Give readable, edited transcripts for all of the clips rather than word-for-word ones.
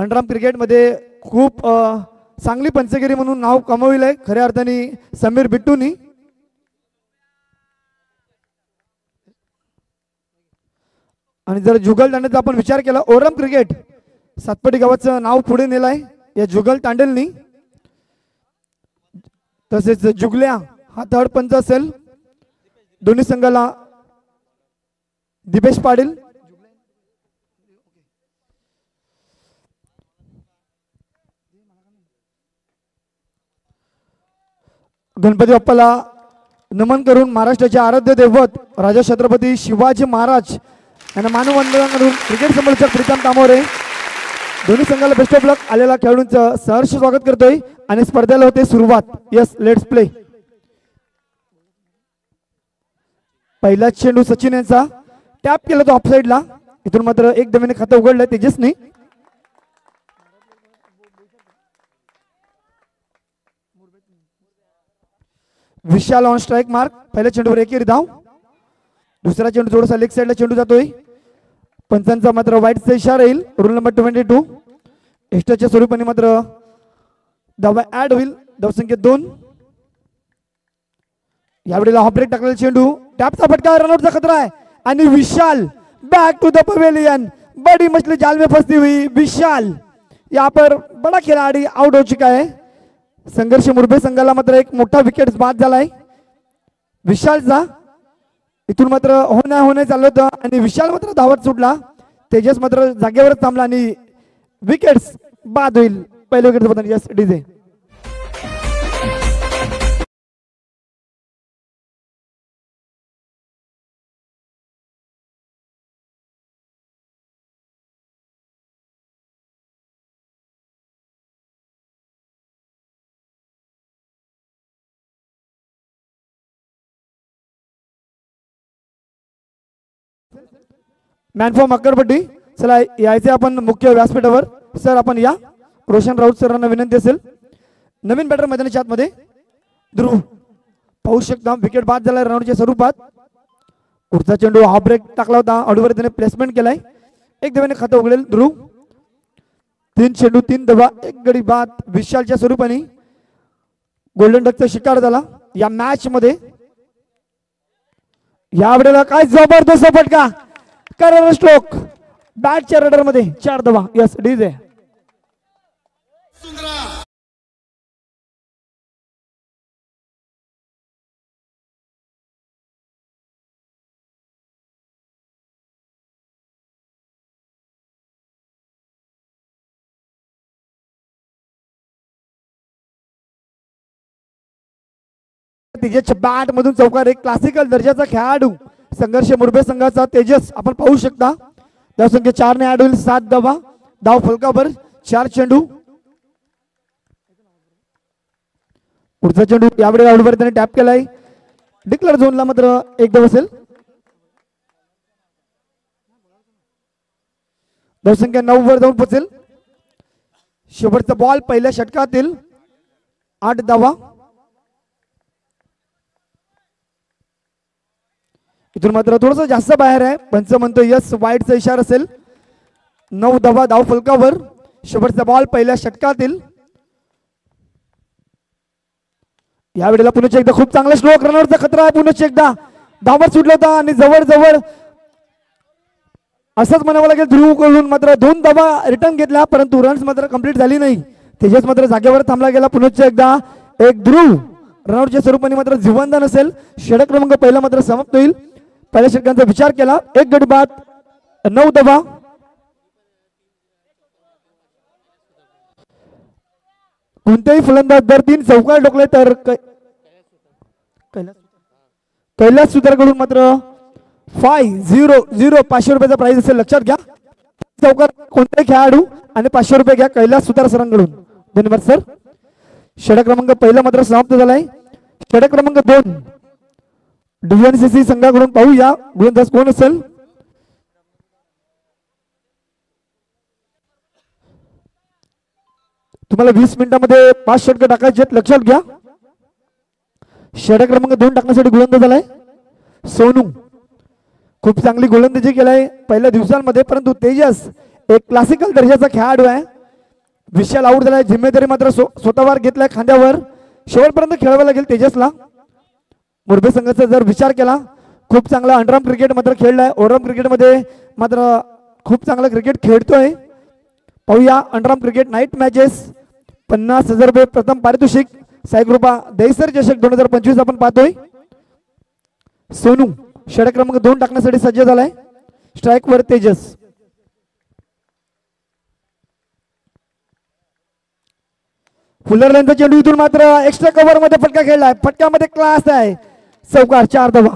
Underarm क्रिकेटमध्ये खूप चांगली पंचगिरी म्हणून नाव कमविलंय खऱ्या अर्थाने समीर बिट्टूनी। आणि जर जुगल तांडेलचा आपण विचार केला, ओरम क्रिकेट सातपटी गावाचं नाव पुढे नेलंय या जुगल तांडेलनी। तसेच जुगल्या हा थर्ड पंच असेल दोन्ही संघाला। दिपेश पाटील गणपती बाप्पाला नमन करून महाराष्ट्राचे आराध्य दैवत राजा छत्रपती शिवाजी महाराज यांना मानवंदना करून क्रिकेट संमेलनाचे प्रीतम तामोरे दोन्ही संघाला बेस्ट ऑफ लक आलेल्या खेळाडूंचं सहर्ष स्वागत करतोय आणि स्पर्धेला होते सुरुवात। Yes let's play. पहिला चेंडू सचिन यांचा टॅप केला तो ऑफसाइडला। इथून मात्र एक धावेने खातं उघडलं तेजसने। विशाल ऑन स्ट्राइक मार्क। पहिल्या चेंडूवर एकेरी धाव। दुसरा चेंडू थोडासा लेग साइडला चेंडू जातोय। पंचांचा मात्र वाईटचा इशारा येईल। रूल नंबर 22 एक्स्ट्राच्या स्वरूपाने मात्र धावा ऍड होईल। धावसंख्या 2। यावेळेला हाफ ब्रेक टाकलेला चेंडू टॅपचा फटका रनआउटचा खतरा आहे आणि विशाल बैक टू द पवेलियन। बड़ी मछली जाल में फंसी हुई विशाल यहाँ पर बड़ा खिलाड़ी आउट हो चुका है। संघर्ष मुरबे संघाला मात्र एक मोठा विकेट बाद झालाय विशालचा। इथून मात्र होणे चाललं होतं आणि विशाल मात्र धावत सुटला। तेजस मात्र जागेवरच थांबला आणि विकेट्स बाद होईल। पहिल्या विकेट बदल yes DJ. Man form Akkarpatti चला यायचे आपण मुख्य व्यासपीठावर। सर आपण या। रोशन राऊत सरांना विनंती असेल। नवीन बॅटर मैदानाच्या आतमध्ये ध्रुव पाहू शकता विकेट बाद झालाय रनआउटच्या स्वरूपात। पुढचा चेंडू हाफ ब्रेक टाकला होता ऑडवर त्याने प्लेसमेंट केलाय। एक धावेने खातं उघडेल ध्रुव। 3 चेंडू 3 धावा 1 गडी बाद विशालच्या स्वरूपाने गोल्डन डकचा शिकार झाला या मॅच मध्ये। यावेळेला काय जबरदस्त फटका करार स्ट्रोक बॅटच्या रडर मध्ये 4 धावा यस डीजे। तेजसच्या बॅट मधून चौकार एक क्लासिकल दर्जाचा खेळाडू संघर्ष मुरबे संघाचा तेजस आपण पाहू शकता। धावसंख्या 4 ने ऍड होईल 7 धावा। धाव फलकावर 4 चेंडू। पुढचा चेंडू यावेळी आउटवर त्याने टॅप केलाय। डिक्लेअर झोनला मात्र 1 धाव असेल। धावसंख्या 9 वर जाऊन पोहोचेल। शेवटचा बॉल पहिल्या षटकातील 8 धावा। इथून मात्र थोडंसं जास्त बाहेर आहे। पंच म्हणतो यस वाईटचा इशारा असेल। 9 धावा धाव फलकावर। शेवटचा बॉल पहिल्या षटकातील। यावेळेला पुन्हा एकदा खूप चांगला स्ट्रोक रनआउटचा खतरा आहे। पुन्हा एकदा धावत सुटला होता आणि जवळ जवळ असंच म्हणावं लागेल ध्रुव कडून मात्र 2 धावा रिटर्न घेतल्या परंतु रन्स मात्र कंप्लीट झाली नाही। तेजस मात्र जागेवर थांबला गेला। पुन्हा एकदा एक ध्रुव रनआउटच्या स्वरूपाने मात्र जिवंत नसेल। षटक क्रमांक पहिला मात्र समाप्त होईल। पहिल्या षटकांचा विचार केला 1 गडी बाद 9 धावा। कोणत्याही फलंदाज जर 3 चौकार ठोकले तर कैलास सुतारकडून मात्र 500 500 रुपयाचा प्राइज असेल लक्षात घ्या। चौकार कोणत्याही खेळाडू आणि 500 रुपये घ्या कैलास सुतार सरांकडून। धन्यवाद सर। षटक क्रमांक पहिला मात्र समाप्त झालाय। षटक क्रमांक 2 डीएनसीसी संघाकडून पाहूया गोलंदाज कोण असेल। तुम्हाला 20 मिनिटांमध्ये 5 षटक टाकायचे लक्षात घ्या। षटक क्रमांक 2 टाकण्यासाठी गोलंदाज आलाय सोनू। खूप चांगली गोलंदाजी केलाय पहिल्या दिवसांमध्ये परंतु तेजस एक क्लासिकल दर्जाचा खेळाडू आहे। विशाल आउट झालाय. जिम्मेदारी मात्र स्वतःवर घेतलाय खांद्यावर. शेवटपर्यंत खेळावं लागेल तेजसला. मुरबे संघाचा जर विचार केला खूप चांगला अंडरआर्म क्रिकेट मात्र खेळलाय. ओव्हरआर्म क्रिकेटमध्ये मात्र खूप चांगला क्रिकेट खेळतोय. पाहूया अंडरआर्म क्रिकेट नाईट मॅचेस. 50,000 रुपये प्रथम पारितोषिक. साईकृपा दहिसर चषक 2025 आपण पाहतोय. सोनू षटक क्रमांक 2 टाकण्यासाठी सज्ज झालाय. स्ट्राईक वर तेजस. फुलर लेनचा चेंडू इथून मात्र एक्स्ट्रा कव्हर मध्ये फटका खेळलाय. फटक्यामध्ये क्लास आहे. चौकार 4 धावा.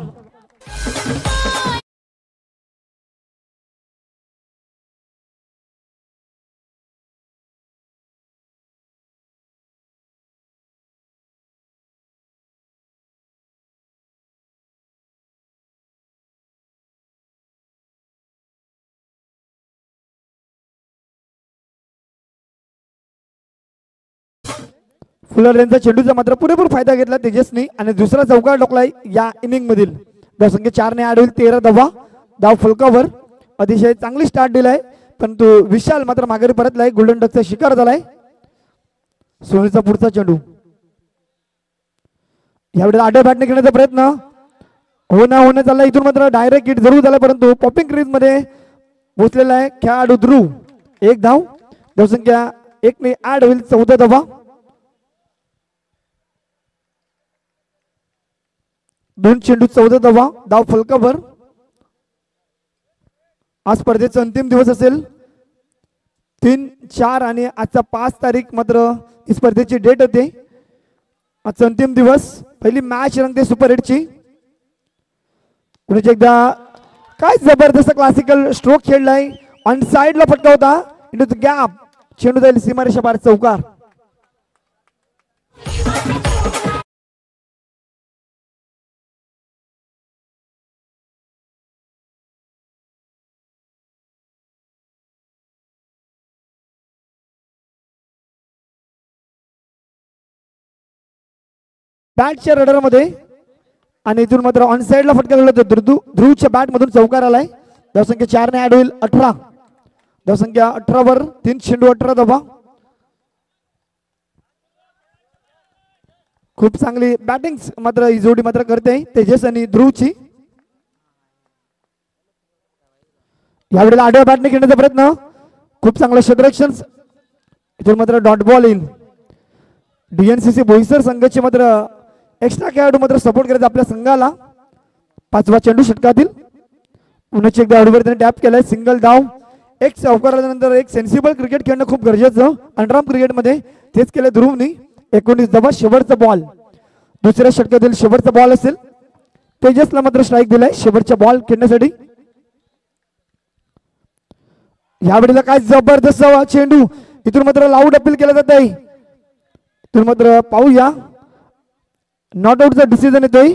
फुलर लेनचा चेंडूचा मात्र पुरेपूर फायदा घेतला तेजसने आणि दुसरा चौकार टोकलाय या इनिंग मधील. धावसंख्या 4 ने ऍड होईल. 13 धावा. धाव फलकावर. अतिशय चांगली स्टार्ट दिलाय परंतु विशाल मात्र माघारी परतलाय. गोल्डन डकचा शिकार झालाय. सोनीचा पुढचा चेंडू. यावेळेला आडव्या बॅटने खेळण्याचा प्रयत्न होणं चालला. इथून मात्र डायरेक्ट हिट जरूर झाला परंतु पॉपिंग क्रीज मध्ये पोहोचलेला आहे खेळाडू ध्रुव. 1 धाव. धावसंख्या 1 ने ऍड होईल. 14 धावा. 2 चेंडू 14 धावा. धाव फलकावर. आज स्पर्धेचा अंतिम दिवस असेल. 3, 4 आणि आजचा 5 तारीख मात्र ही स्पर्धेची डेट होते. आजचा अंतिम दिवस. पहिली मॅच रंगते सुपर 8ची. पुढे एकदा काय जबरदस्त क्लासिकल स्ट्रोक खेळलाय. ऑन साइडला फटका होता. Into the gap. चेंडू जाईल सीमारेषा पार. चौकार. बॅटच्या रडार मध्ये आणि इथून मात्र ऑन साइडला फटका गेला. ध्रुवच्या बॅट मधून चौकार आलाय. धावसंख्या 4 ने ऍड होईल. 18. धावसंख्या 18 वर 3 चेंडू 18 धावा. खूप चांगली बॅटिंग मात्र ही जोडी मात्र करते तेजस आणि ध्रुवची. यावेळेला आडव्या बॅटने खेळण्याचा प्रयत्न. खूप चांगलं क्षेत्ररक्षण. इथून मात्र डॉट बॉल येईल. डीएनसीसी बोईसर संघाचे मात्र एक्स्ट्रा खेळाडू मात्र सपोर्ट करायचा आपल्या संघाला. 5वा चेंडू षटकातील. पुन्हा एकदा आडवीवर टॅप केलाय. सिंगल धाव. एक चौकार आल्यानंतर एक सेन्सिबल क्रिकेट खेळणं खूप गरजेचं अंडरआर्म क्रिकेटमध्ये. तेच केलं ध्रुवनी. 19 धावा. शेवटचा बॉल. दुसऱ्या षटकातील शेवटचा बॉल असेल. तेजसला मात्र स्ट्राईक दिलाय शेवटचा बॉल खेळण्यासाठी. यावेळेला काय जबरदस्त चेंडू. इथून मात्र लाऊड अपील केलं जात आहे. इथून मात्र पाहूया. नॉट आउटचा डिसिजन येतोय.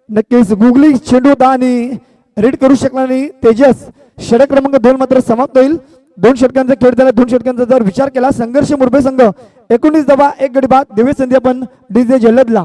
नक्कीच गुगली चेंडू होता आणि रीड करू शकला नाही तेजस. षटक क्रमांक 2 मात्र समाप्त होईल. 2 षटकांचा खेळ झाला. 2 षटकांचा जर विचार केला संघर्ष मुरबे संघ 19 धावा 1 गडी बाद. दिव्य संधी आपण डीजे जल्लदला.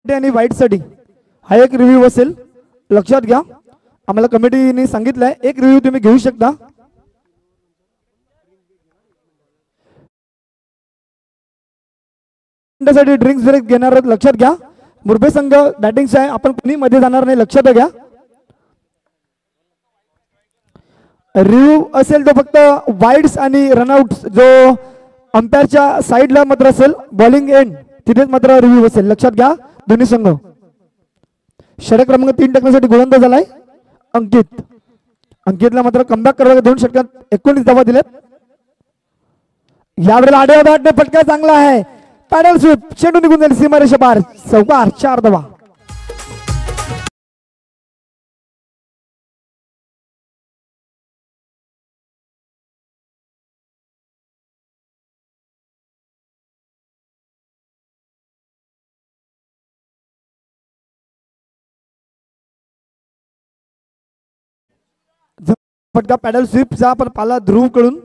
आणि वाईट साठी हा एक रिव्ह्यू असेल. लक्षात घ्या. आम्हाला कमिटीने सांगितलंय एक रिव्ह्यू तुम्ही घेऊ शकता. साठी ड्रिंक्स ब्रेक घेणार आहोत. लक्षात घ्या. मुरबे संघ बॅटिंग आहे. आपण कोणी मध्ये जाणार नाही. लक्षात घ्या. रिव्ह्यू असेल तो फक्त वाईड्स आणि रनआउट जो अंपायरच्या साईडला मात्र असेल. बॉलिंग एंड तिथेच मात्र रिव्ह्यू असेल. लक्षात घ्या. दोन्ही संघ. षटक क्रमांक 3 टाकण्यासाठी गोलंदाज झालाय अंकित. अंकितला मात्र कमबॅक करायला 2 षटकात 19 धावा दिल्यात. यावेळेला आडव्या बॅटने फटका चांगला आहे. Paddle sweep. चेंडू निघून जाईल सीमारेषा पार. चौकार. 4 धावा. फटका पॅडल स्वीपचा पण पाला ध्रुवकडून.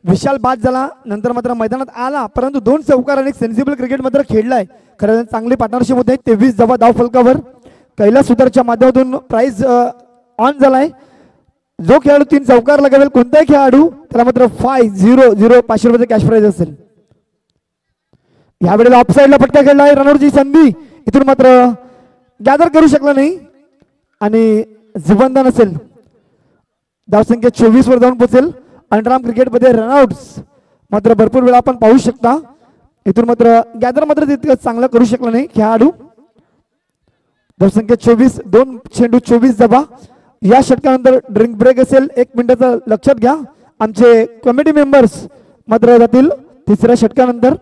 विशाल बाद झाला, नंतर मात्र मैदानात आला, परंतु 2 चौकार आणि सेन्सिबल क्रिकेट मात्र खेळलाय. खरं चांगली पार्टनरशिप होते. 23 धावा धाव फलकावर. कैलास सुतारच्या माध्यमातून प्राइज ऑन झालाय. जो खेळाडू 3 चौकार लगावेल कोणताही खेळाडू त्याला मात्र 500 500 रुपये कॅश प्राइज असेल. यावेळेला ऑफसाईडला फटका खेळलाय. रनआउटची संधी, इथून मात्र गॅदर करू शकला नाही आणि जिबंद नसेल. धावसंख्या 24 वर जाऊन पोहोचेल. अंडरआर्म क्रिकेटमध्ये रनआउट्स मात्र भरपूर वेळा आपण पाहू शकता. इथून मात्र गॅदर मात्र तितकं चांगलं करू शकला नाही खेळाडू. धावसंख्या 24, 2 चेंडू 24 धावा. या षटकानंतर ड्रिंक ब्रेक असेल 1 मिनिटाचं लक्षात घ्या. आमचे कमिटी मेंबर्स मात्र जातील तिसऱ्या षटकानंतर.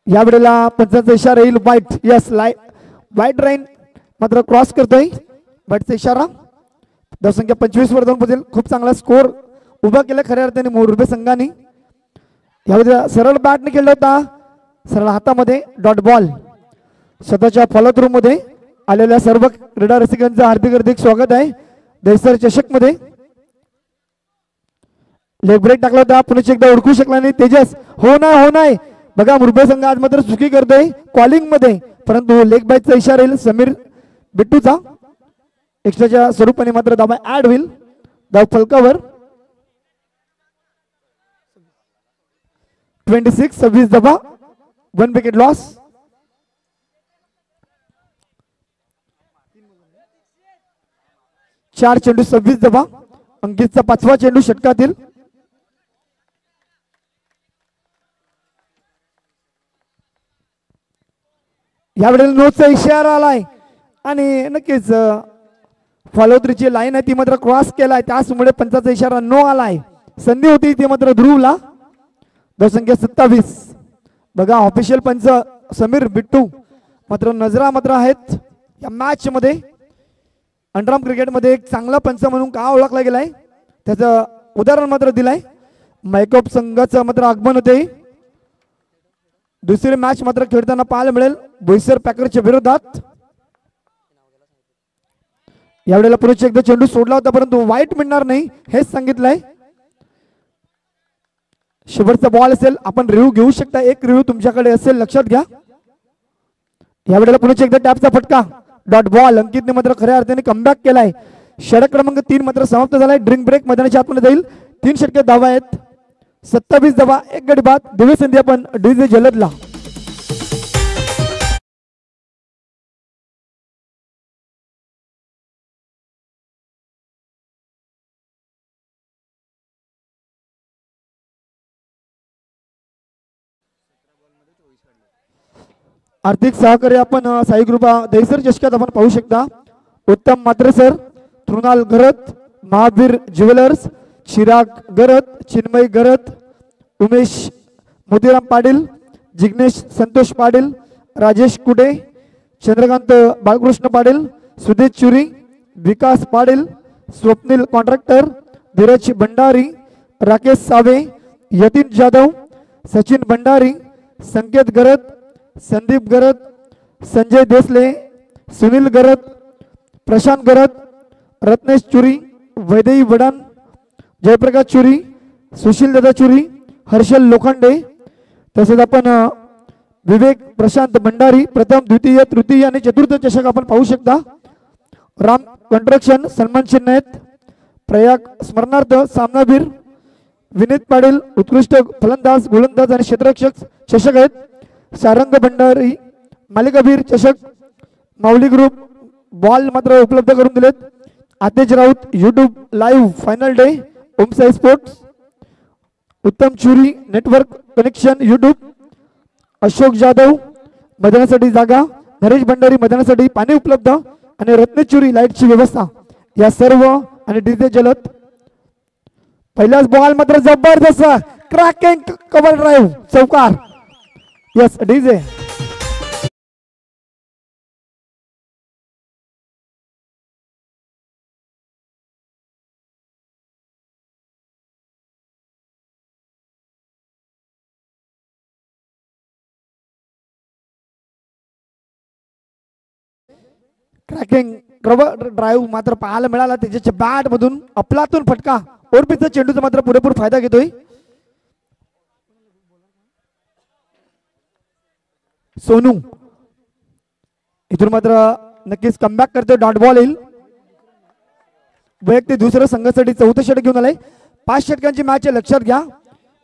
या वेळेला पंचांचा इशारा येईल. वाईट, यस वाईट राईन मात्र क्रॉस करतोय. वाईटचा इशारा. धावसंख्या 25 वर जाऊन पोहोचेल. खूप चांगला स्कोर उभा केला खऱ्या अर्थाने मोरबे संघाने. यामध्ये सरळ बॅटने खेळला होता, सरळ हातामध्ये डॉट बॉल. स्वतःच्या फॉलो थ्रू मध्ये आलेल्या सर्व क्रीडा रसिकांचं हार्दिक स्वागत आहे दहिसर चषक मध्ये. लेग ब्रेक टाकला होता, पुन्हा एकदा ओळखू शकला नाही तेजस. हो नाही बघा, मुरबे संघ आज मात्र चुकी करतोय कॉलिंग मध्ये, परंतु लेग बाईटचा इशारा येईल समीर बिट्टूचा. एक्स्ट्राच्या स्वरूपाने मात्र धावा ऍड होईल धाव फलकावर. 26 धावा, 1 विकेट लॉस. चार चेंडू 26 धावा. अंकितचा 5वा चेंडू षटकातील. यावेळेला नोचा इशारा आलाय आणि नक्कीच फॉलोथ्रीची लाईन आहे ती मात्र क्रॉस केलाय, त्याचमुळे पंचाचा इशारा नो आलाय. संधी होती ती मात्र ध्रुवला. धावसंख्या 27. बघा ऑफिशियल पंच समीर बिट्टू मात्र नजरा मात्र आहेत या मॅच मध्ये. अंडरआर्म क्रिकेटमध्ये एक चांगला पंच म्हणून का ओळखला गेलाय त्याचं उदाहरण मात्र दिलाय. मायकोप संघाचं मात्र आगमन होते. दुसरी मॅच मात्र खेळताना पाहायला मिळेल बोईसर पॅकरच्या विरोधात. यावेळेला पुरुष एकदा चेंडू सोडला होता, परंतु वाईट मिळणार नाही हेच सांगितलंय. शेवटचा बॉल असेल, आपण रिव्ह्यू घेऊ शकता. एक रिव्ह्यू तुमच्याकडे असेल, लक्षात घ्या. यावेळेला पुन्हा एकदा टॅपचा फटका डॉट बॉल. अंकितने मात्र खऱ्या अर्थाने कमबॅक केलाय. षटक क्रमांक 3 मात्र समाप्त झालाय. ड्रिंक ब्रेक मैदानाच्या आतमध्ये जाईल. 3 षटके धावा आहेत. 27 धावा, 1 गडी बाद. दिव्य संधी आपण डीजे जलदला. आर्थिक सहकार्य आपण साई कृपा दहिसर चषकात आपण पाहू शकता. उत्तम मात्रे सर, तृणाल गरत, महावीर ज्वेलर्स, चिराग गरत, चिन्मय गरत, उमेश मोतीराम पाटील, जिग्नेश संतोष पाटील, राजेश कुडे, चंद्रकांत बाळकृष्ण पाटील, सुदेश चुरी, विकास पाटील, स्वप्नील कॉन्ट्रॅक्टर, धीरज भंडारी, राकेश सावे, यतीन जाधव, सचिन भंडारी, संकेत गरत, संदीप गरत, संजय देसले, सुनील गरत, प्रशांत गरत, रत्नेश चुरी, वैदेही वडान, जयप्रकाश चुरी, सुशील दादा चुरी, हर्षल लोखंडे, तसेच आपण विवेक प्रशांत भंडारी प्रथम द्वितीय तृतीय आणि चतुर्थ चषक आपण पाहू शकता. राम कन्स्ट्रक्शन सन्मान चिन्ह आहेत. प्रयाग स्मरणार्थ सामनावीर विनीत पाटील उत्कृष्ट फलंदाज गोलंदाज आणि क्षेत्ररक्षक चषक आहेत. सारंग भंडारी मालिकावीर चषक माऊली ग्रुप बॉल मात्र उपलब्ध करून दिलेत. आतेज Raut YouTube live final day Omsai sports. उत्तम चुरी network connection YouTube. Ashok Jadhav मैदानासाठी जागा, नरेश भंडारी मैदानासाठी पाणी उपलब्ध आणि रत्नेचुरी लाईटची व्यवस्था या सर्व आणि डीजे जलद. पहिलाच बॉल मात्र जबरदस्त क्रॅकिंग कव्हर ड्राईव्ह चौकार. Yes DJ. Cracking cover drive मात्र पाहायला मिळाला. त्याच्या बॅट मधून अफलातून फटका. ओरपीचा चेंडूचा मात्र पुरेपूर फायदा घेतोय सोनू. इथून मात्र नक्कीच कमबॅक करतोय. डॉट बॉल येईल. वैयक्तिक दुसरं संघासाठी चौथं षटक घेऊन आलंय. 5 षटकांची मॅच आहे, लक्षात घ्या.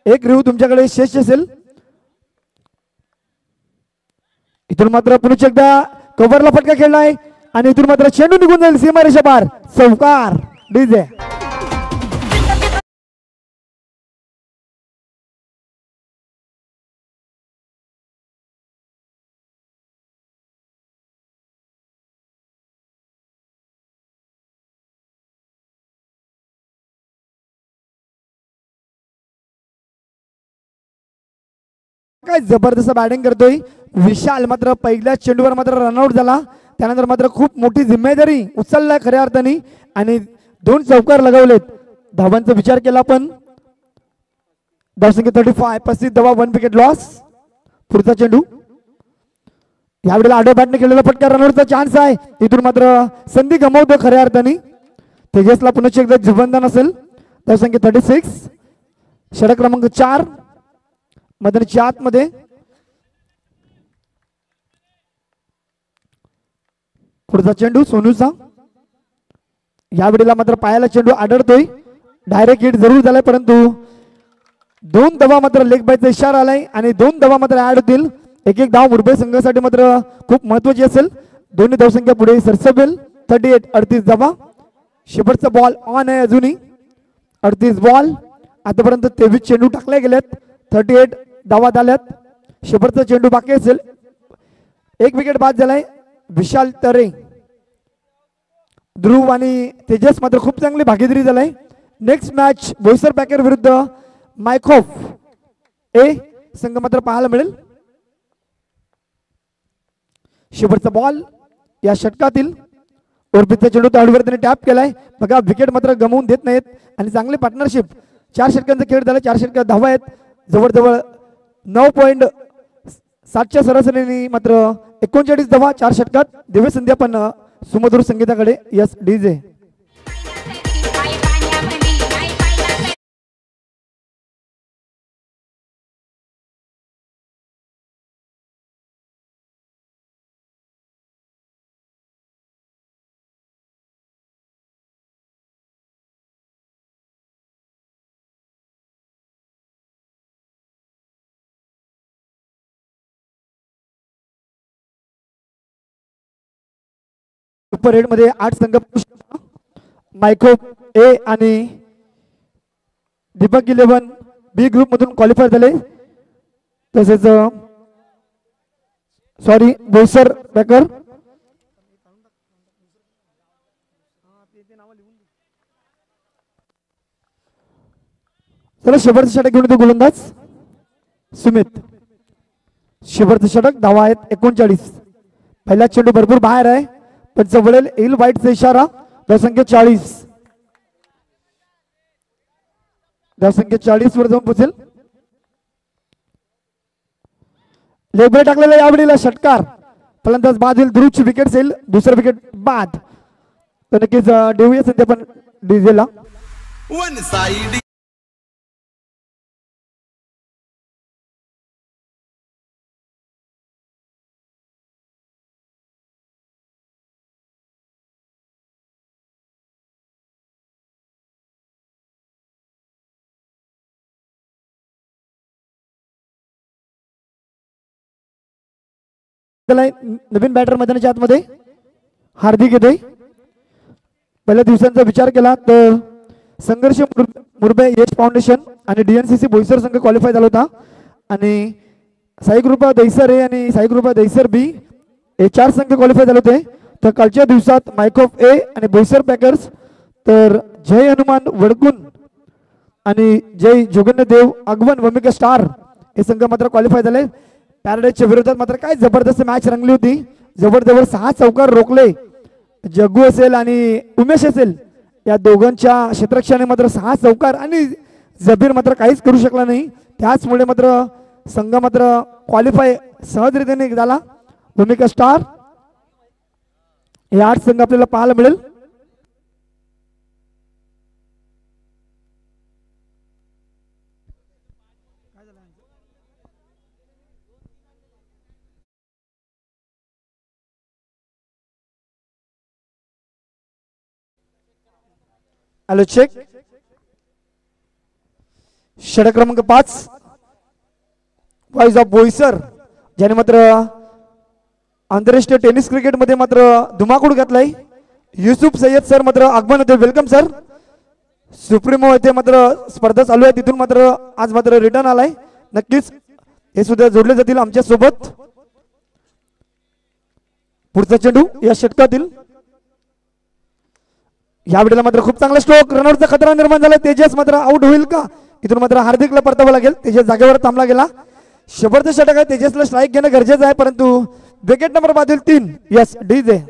एक रिव्ह्यू तुमच्याकडे शेष असेल. इथून मात्र पुन्हा एकदा कव्हरला फटका खेळलाय आणि इथून मात्र चेंडू निघून जाईल सीमारेषा पार. चौकार. डीजे काय जबरदस्त बॅटिंग करतोय विशाल. मात्र पहिल्याच चेंडूवर मात्र रनआउट झाला. त्यानंतर मात्र खूप मोठी जिम्मेदारी उचललाय खऱ्या अर्थाने आणि 2 चौकार लगावलेत. धावांचा विचार केला पण धावसंख्या 35. 35 धावा, 1 विकेट लॉस. पुढचा चेंडू यावेळेला आडव्या बॅटने खेळलेला फटका. रनआउटचा चान्स आहे. इथून मात्र संधी गमावतो खऱ्या अर्थाने. तेजसला पुन्हा एकदा जुबंधन असेल. धावसंख्या 36. षटक क्रमांक 4 मैदानाच्या आतमध्ये. पुढचा चेंडू सोनूचा. यावेळेला मात्र पायाला चेंडू आढळतोय. डायरेक्ट हिट जरूर झालाय परंतु 2 धावा मात्र लेग बायचा इशारा आलाय आणि 2 धावा मात्र ऍड होतील. एक धाव मुरबे संघासाठी मात्र खूप महत्वाची असेल. दोन्ही धावसंख्या पुढे सरसवेल. 38. 38 धावा. शेवटचा बॉल ऑन आहे अजूनही. 38 बॉल. आतापर्यंत 23 चेंडू टाकले गेलेत. 38 धावा झाल्यात. शेवटचा चेंडू बाकी असेल. 1 विकेट बाद झालाय. विशाल तरे, ध्रुव आणि तेजस मात्र खूप चांगली भागीदारी झालाय. नेक्स्ट मॅच बोईसर पॅकर विरुद्ध मायखोफ ए संघ मात्र पाहायला मिळेल. शेवटचा बॉल या षटकातील. ओरपीचा चेंडू ताडूवर त्याने टॅप केलाय. बघा विकेट मात्र गमवून देत नाहीत आणि चांगली पार्टनरशिप. 4 षटकांचा खेळ झाला. 4 षटकात धावा आहेत. जवळजवळ 9.7च्या सरासरीने मात्र 39 धावा 4 षटकात. दिव्य संध्या पण सुमधुर संगीताकडे. यस डीजे सुपर 8 मध्ये 8 संघ. मायखोफ ए आणि दीपक 11 बी ग्रुप मधून क्वालिफाय झाले. तसेच सॉरी बोईसर पॅकर चला शेवटचं षटक घेऊन येतो गोलंदाज सुमित. शेवटचं षटक. धावा आहेत 39. पहिला चेंडू भरपूर बाहेर आहे पण जवळेल येईल वाईटचा इशारा. धावसंख्या 40. धावसंख्या 40 वर जाऊन पोहोचेल. लेग टाकलेला यावेळेला षटकार. फलंदाज बाद होईल. ध्रुवची विकेट येईल. दुसरा विकेट बाद. तर नक्कीच देऊया सध्या पण डीजेला. नवीन बॅटर मैदानाच्या आतमध्ये हार्दिक येतोय. पहिल्या दिवसांचा विचार केला तर संघर्ष मुरबे यश फाउंडेशन आणि डीएनसीसी बोईसर संघ क्वालिफाय झाला होता आणि साई ग्रुपा दहिसर ए आणि साई ग्रुपा दहिसर बी हे 4 संघ क्वालिफाय झाले होते. तर कालच्या दिवसात मायखोफ ए आणि बोईसर पॅकर्स, तर जय हनुमान वडकुन आणि जय जोगन्यदेव आगमन वमिका स्टार हे संघ मात्र क्वालिफाय झाले. पॅराडाईजच्या विरोधात मात्र काय जबरदस्त मॅच रंगली होती. जवळजवळ 6 चौकार रोखले. जग्गू असेल आणि उमेश असेल या दोघांच्या क्षेत्ररक्षणाने मात्र 6 चौकार आणि जबीर मात्र काहीच करू शकला नाही. त्याचमुळे मात्र संघ मात्र क्वालिफाय सहजरित्याने झाला. भूमिका स्टार हे 8 संघ आपल्याला पाहायला मिळेल. Hello check. षटक क्रमांक 5 वाईज ऑफ बोईसर, ज्याने मात्र आंतरराष्ट्रीय टेनिस क्रिकेट मध्ये मात्र धुमाकूळ घातलाय. युसुफ सय्यद सर मात्र आगमन होते. Welcome sir. सुप्रीमो येथे मात्र स्पर्धा चालू आहे, तिथून मात्र आज मात्र रिटर्न आलाय. नक्कीच हे सुद्धा जोडले जातील आमच्या सोबत. पुढचा चेंडू या षटकातील. या वेळेला मात्र खूप चांगला स्ट्रोक, रनआउटचा खतरा निर्माण झाला. तेजस मात्र आउट होईल का? इथून मात्र हार्दिकला परतावं लागेल. तेजस जागेवर थांबला गेला. शेवटचं षटक आहे, तेजसला स्ट्राईक घेणं गरजेचं आहे, परंतु विकेट नंबर बाजूल 3. Yes DJ.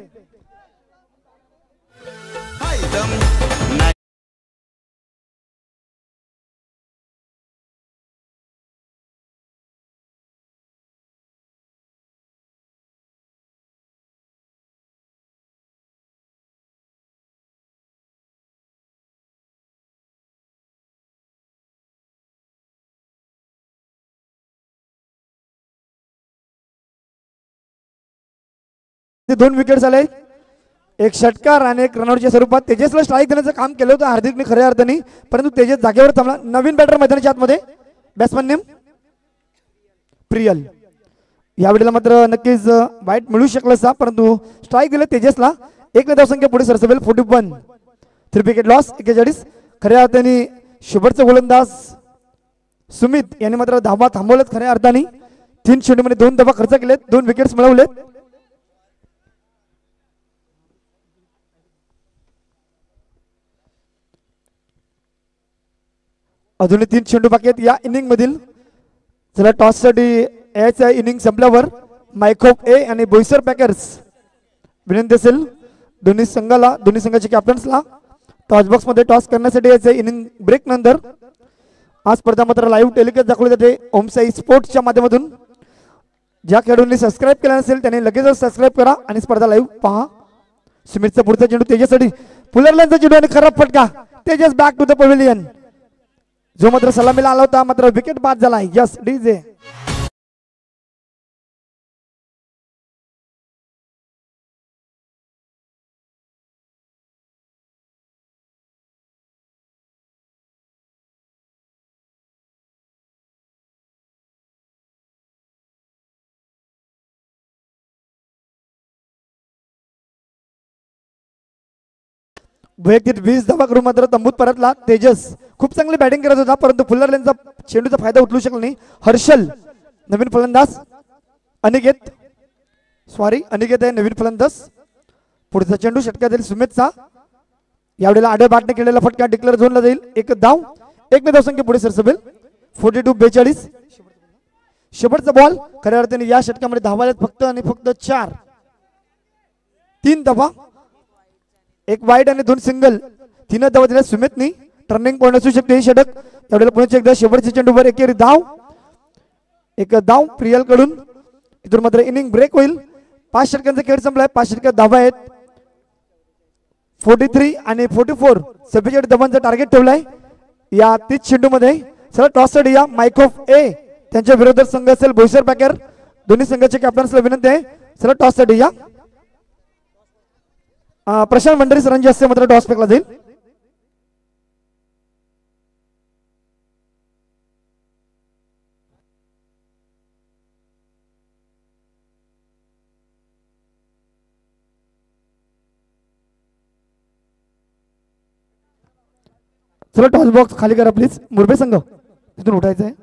दोन विकेट झाले, एक षटकार आणि एक रनआउटच्या स्वरूपात. तेजसला स्ट्राईक देण्याचं काम केलं होतं हार्दिकने खऱ्या अर्थाने, परंतु तेजस जागेवर थांबला. नवीन बॅटर मैदानाच्या आतमध्ये. Batsman name Priyal. यावेळेला मात्र नक्कीच वाईट मिळू शकलं असता, परंतु स्ट्राईक दिले तेजसला. 1 धावसंख्या पुढे सरसवेल. 41. 3 विकेट लॉस. 41. खऱ्या अर्थाने शुभरचा गोलंदाज सुमित यांनी मात्र धावा थांबवलेत खऱ्या अर्थाने. 3 चेंडूमध्ये 2 धावा खर्च केलेत, 2 विकेट्स मिळवलेत. अजूनही 3 चेंडू बाकी आहेत या इनिंग मधील. चला टॉस साठी यायचं इनिंग संपल्यावर मायकोप ए आणि बोईसर पॅकर्स विनंती असेल दोन्ही संघाला, दोन्ही संघाच्या कॅप्टन्सला टॉस बॉक्स मध्ये टॉस करण्यासाठी यायचं इनिंग ब्रेक नंतर. आज स्पर्धा मात्र लाईव्ह टेलिकास्ट दाखवली जाते ओमसाई स्पोर्ट्सच्या माध्यमातून. ज्या खेळाडूंनी सबस्क्राईब केला नसेल त्यांनी लगेचच सबस्क्राईब करा आणि स्पर्धा लाईव्ह पहा. सुमितचा पुढचा चेंडू तेजससाठी. पुलरल्यांचा चेंडू आणि खराब फटका. Tejas back to the pavilion. जो मात्र सलामीला आला होता मात्र विकेट बाद झाला. Yes DJ. वैयक्तिक 20 धावा करून मात्र तंबूत परतला तेजस. खूप चांगली बॅटिंग करत होता, परंतु फुल्लरलेनचा चेंडूचा फायदा उचलू शकला नाही. हर्षल नवीन फलंदाज. अनिकेत आहे नवीन फलंदाज. पुढचा चेंडू षटकातील सुमितचा. यावेळेला आडव्या बॅटने केलेला फटका डिक्लेअर झोनला जाईल. 1 धाव. 1 धावसंख्या पुढे सरसवेल. 42-42. शेवटचा बॉल. खऱ्या अर्थाने या षटकामध्ये धावा आहेत फक्त आणि फक्त 4. 3 धावा, 1 वाईड आणि 2 सिंगल. 3 धावा दिल्या सुमितनी. टर्निंग पॉइंट असू शकते हे षटक. त्यावेळेला पुन्हा एकदा शेवटच्या चेंडूवर एकेरी धाव. 1 धाव प्रियल कडून. इथून मात्र इनिंग ब्रेक होईल. 5 षटकांचा खेळ संपलाय. 5 षटकात धावा आहेत 43 आणि 44. 47 धावांचा टार्गेट ठेवलाय या 30 चेंडू मध्ये. चला टॉस साठी या मायकोफ ए त्यांच्या विरोधात संघ असेल बोईसर पॅकर. दोन्ही संघाच्या कॅप्टन्सला विनंती आहे. चला टॉस साठी या. प्रशांत भंडारी सरांची हस्ते मात्र टॉस फेकला जाईल. चला टॉस बॉक्स खाली करा प्लीज. मुरबे संघ तिथून उठायचं आहे.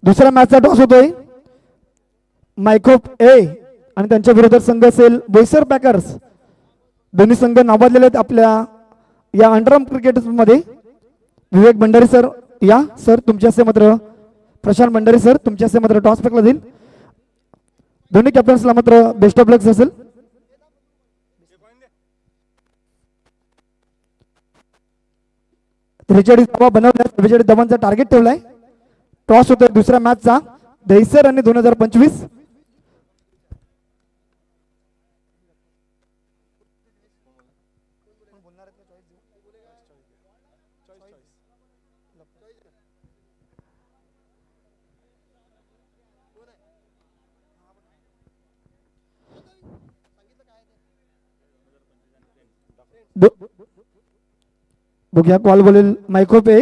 दुसऱ्या मॅचचा टॉस होतोय. मायकोप ए आणि त्यांच्या विरोधात संघ असेल बोईसर पॅकर्स. दोन्ही संघ नावाजलेले आहेत आपल्या या अंडरआर्म क्रिकेट मध्ये. विवेक भंडारी सर या सर तुमच्या हस्ते मात्र, प्रशांत भंडारी सर तुमच्या हस्ते मात्र टॉस फेकला जाईल. दोन्ही कॅप्टन्सला मात्र बेस्ट ऑफ लक असेल. धावा बनवल्या. 43 धावांचा टार्गेट ठेवलाय. टॉस होतोय दुसऱ्या मॅचचा दहिसर आणि 2025. बघूया कॉल बोलेल मायक्रो पे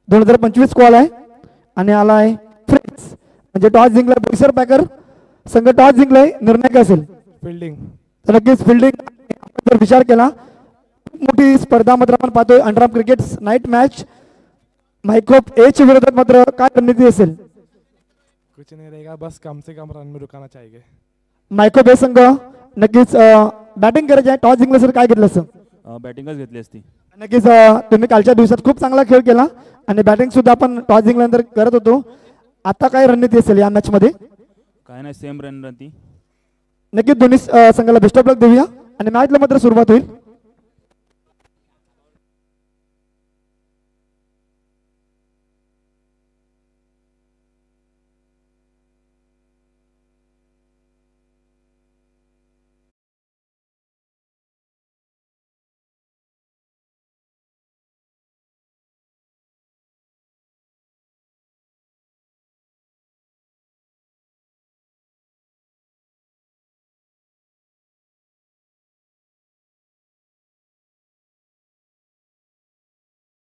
2025 कॉल आहे आणि आलाय फ्रेंड्स म्हणजे टॉस जिंकलाय बोईसर पॅकर संघ टॉस जिंकलाय निर्णय काय असेल फिल्डिंग तर नक्कीच फिल्डिंग जर विचार केला मोठी स्पर्धा मात्र आपण पाहतोय अंडरआर्म क्रिकेट नाईट मॅच मायक्रोप ए च्या विरोधात मात्र काय रणनीती असेल कुछ नहीं रहेगा बस कम से कम रन में रुकाना चाहिए मायक्रोप ए संघ नक्कीच बॅटिंग करायची आहे टॉस जिंकलं सर काय घेतलं असं बॅटिंगच घेतली असती नक्कीच तुम्ही कालच्या दिवसात खूप चांगला खेळ केला आणि बॅटिंग सुद्धा आपण टॉस जिंकल्यानंतर करत होतो आता काय रणनीती असेल या मॅच मध्ये काय नाही सेम रन राहती नक्कीच दोन्ही संघाला बेस्ट ऑफ लक देऊया आणि मॅचला मात्र सुरुवात होईल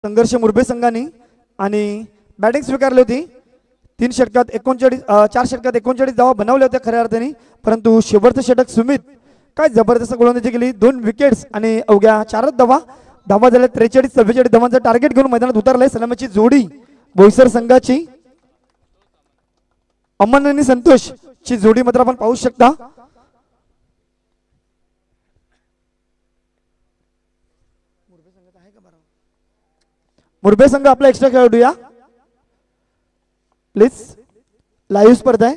संघर्ष मुरबे संघाने आणि बॅटिंग स्वीकारली होती 3 षटकात 39 4 षटकात 39 धावा बनवल्या होत्या खऱ्या अर्थाने परंतु शेवटचं षटक सुमित काय जबरदस्त गोलंदाजी केली 2 विकेट्स आणि अवघ्या 4 धावा झाल्या 43 44 धावांचं टार्गेट घेऊन मैदानात उतरलंय सलामीची जोडी बोईसर संघाची अमन आणि संतोष ची जोडी मात्र आपण पाहू शकता मुरबे संघ आपला एक्स्ट्रा खेळाडू या प्लीज लाईव्ह स्पर्धा आहे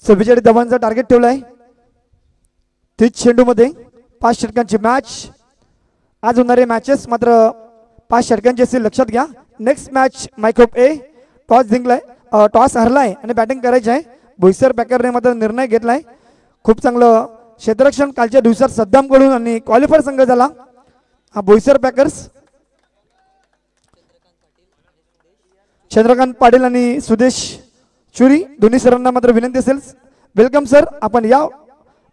44 धावांचा टार्गेट ठेवलाय 30 चेंडू मध्ये 5 षटकांची मॅच आज होणारे मॅचेस मात्र 5 षटकांची असेल लक्षात घ्या नेक्स्ट मॅच मायक्रोप ए टॉस जिंकलाय टॉस हरलाय आणि बॅटिंग करायची आहे बोईसर पॅकरने मात्र निर्णय घेतलाय खूप चांगलं क्षेत्ररक्षण कालच्या दिवसात सद्दाम कडून आणि क्वालिफायर संघ झाला हा बोईसर पॅकर्स चंद्रकांत पाटील आणि सुदेश चुरी दोन्ही सरांना मात्र विनंती असेल वेलकम सर आपण या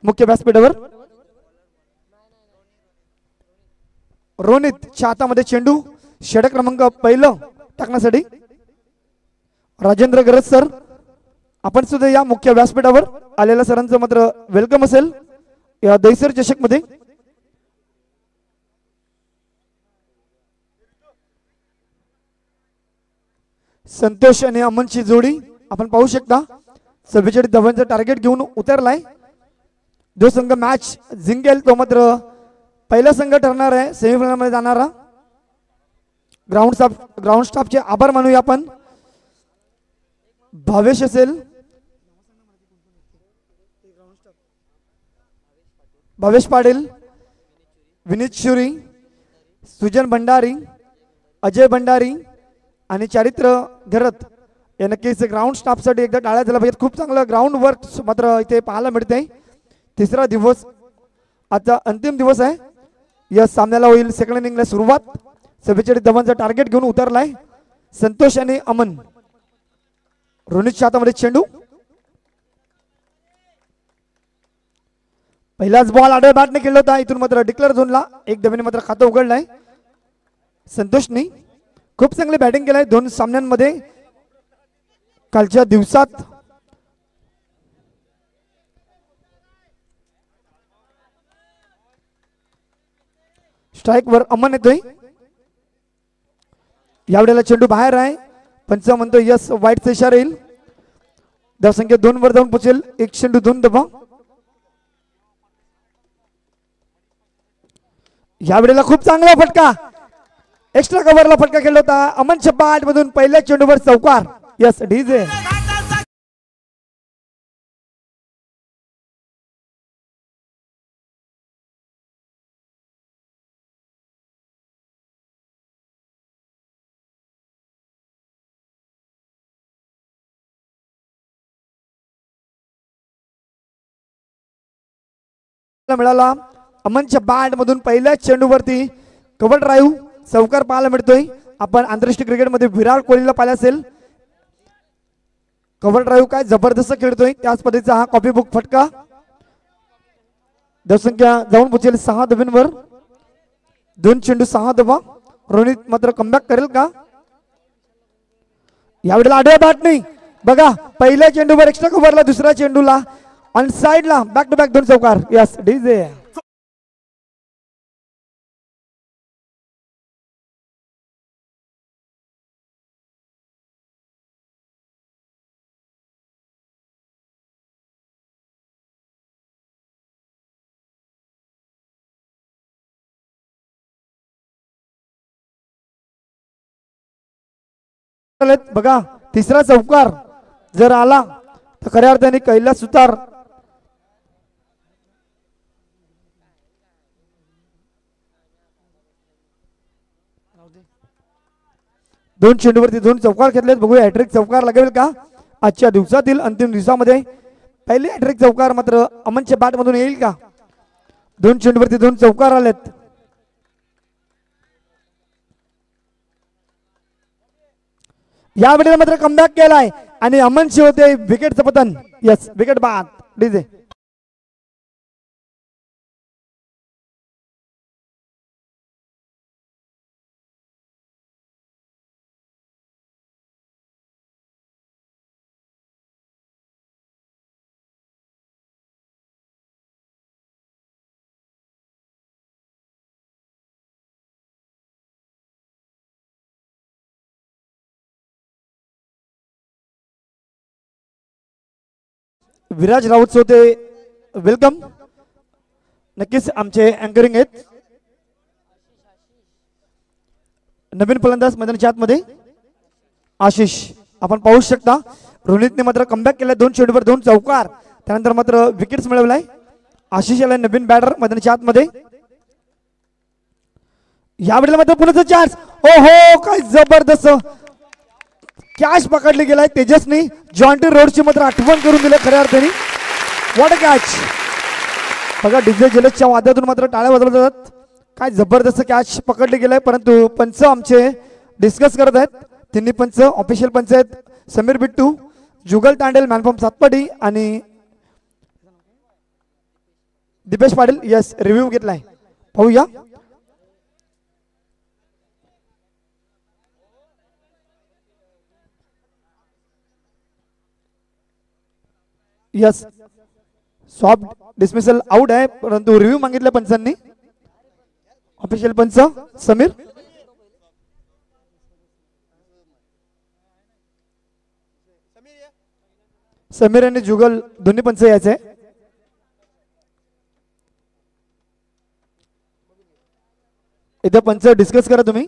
मुख्य व्यासपीठावर रोनितच्या हातामध्ये चेंडू षटक क्रमांक पहिलं टाकण्यासाठी राजेंद्र गरज सर आपण सुद्धा या मुख्य व्यासपीठावर आलेल्या सरांचं मात्र वेलकम असेल या दहिसर चषक मध्ये संतोष आणि अमनची जोडी आपण पाहू शकता 44 धावांचं टार्गेट घेऊन उतरलाय जो संघ मॅच जिंकेल तो मात्र पहिला संघ ठरणार आहे सेमीफायनल मध्ये जाणारा ग्राउंड स्टाफचे आभार मानूया आपण भावेश असेल भावेश पाटील विनीत शुरी सुजन भंडारी अजय भंडारी आणि चारित्र घरत या नक्कीच ग्राउंड स्टाफसाठी एकदा टाळ्या झाल्या पाहिजेत खूप चांगलं ग्राउंड वर्क मात्र इथे पाहायला मिळते तिसरा दिवस आजचा अंतिम दिवस आहे या सामन्याला होईल सेकंड इनिंगला सुरुवात 44 धावांचा टार्गेट घेऊन उतरलाय संतोष आणि अमन रोनितच्या हातामध्ये चेंडू पहिलाच बॉल आडव्या बॅटने खेळला होता इथून मात्र डिक्लेअर झोनला एक धावेने मात्र खातं उघडलंय संतोषनी खूप चांगली बॅटिंग केलाय 2 सामन्यांमध्ये कालच्या दिवसात स्ट्राइक वर अमन येतोय यावेळेला चेंडू बाहेर आहे पंच म्हणतो यस वाईटचा इशारा येईल धावसंख्या 2 वर जाऊन पोहोचेल 1 चेंडू 2 धावा यावेळेला खूप चांगला फटका एक्स्ट्रा कव्हरला फटका खेळला होता अमन छप्पा 8 मधून पहिल्या चेंडूवर चौकार यस डीजे मिळाला अमनच्या बॅट मधून पहिल्याच चेंडूवरती कव्हर ड्राईव्ह चौकार पाहायला मिळतोय. आपण आंतरराष्ट्रीय क्रिकेटमध्ये विराट कोहलीला पाहिलं असेल, कव्हर ड्राईव्ह काय जबरदस्त खेळतोय. त्याच पद्धतीचा हा कॉपी बुक फटका. धावसंख्या जाऊन पोहोचेल 6 धावांवर. 2 चेंडू 6 धावा. रोहित मात्र कमबॅक करेल का? यावेळेला आडव्या बॅट नाही बघा, पहिल्या चेंडूवर एक्स्ट्रा कव्हरला, दुसऱ्या चेंडूला ऑन साइडला बॅक टू बॅक 2 चौकार. Yes DJ. बघा तिसरा चौकार जर आला तर खऱ्या अर्थाने कैलास सुतार दोन चेंडूवरती 2 चौकार घेतलेत. बघूया हॅट्रिक चौकार लागेल का आजच्या दिवसातील अंतिम दिवसामध्ये. पहिले हॅट्रिक चौकार मात्र अमनच्या बॅट मधून येईल का? 2 चेंडूवरती 2 चौकार आलेत. या वेळेला मात्र कमबॅक केलाय आणि अमनचे होते विकेटचं पतन. यस विकेट बाद डीजे. विराज राऊत होते वेलकम. नक्कीच आमचे अँकरिंग आहेत. नवीन फलंदाज मैदानाच्या आतमध्ये आशिष आपण पाहू शकता. रोहितने मात्र कमबॅक केलाय. 2 चेंडूवर 2 चौकार. त्यानंतर मात्र विकेट्स मिळवलाय. आशिष याला नवीन बॅटर मैदानाच्या आतमध्ये. यावेळेला मात्र पुन्हा चान्स. ओ हो काय जबरदस्त कॅच पकडली गेलाय तेजसनी. जॉन्टी रोडची मात्र आठवण करून दिलं खऱ्या अर्थाने. What a catch. बघा डीजे जलसच्या वाद्यातून मात्र टाळ्या वाजवल्या जातात. काय जबरदस्त कॅच पकडली गेलाय. परंतु पंच आमचे डिस्कस करत आहेत. तिन्ही पंच ऑफिशियल पंच आहेत. समीर बिट्टू, जुगल तांडेल मॅनफॉर्म सातपाडी आणि दीपेश पाटील. यस रिव्ह्यू घेतलाय पाहूया. यस सॉफ्ट डिसमिसल आउट आहे, परंतु रिव्ह्यू मागितल्या पंचांनी. ऑफिशियल पंच समीर. समीर आणि जुगल दोन्ही पंच यायचे. इथे पंच डिस्कस करा तुम्ही.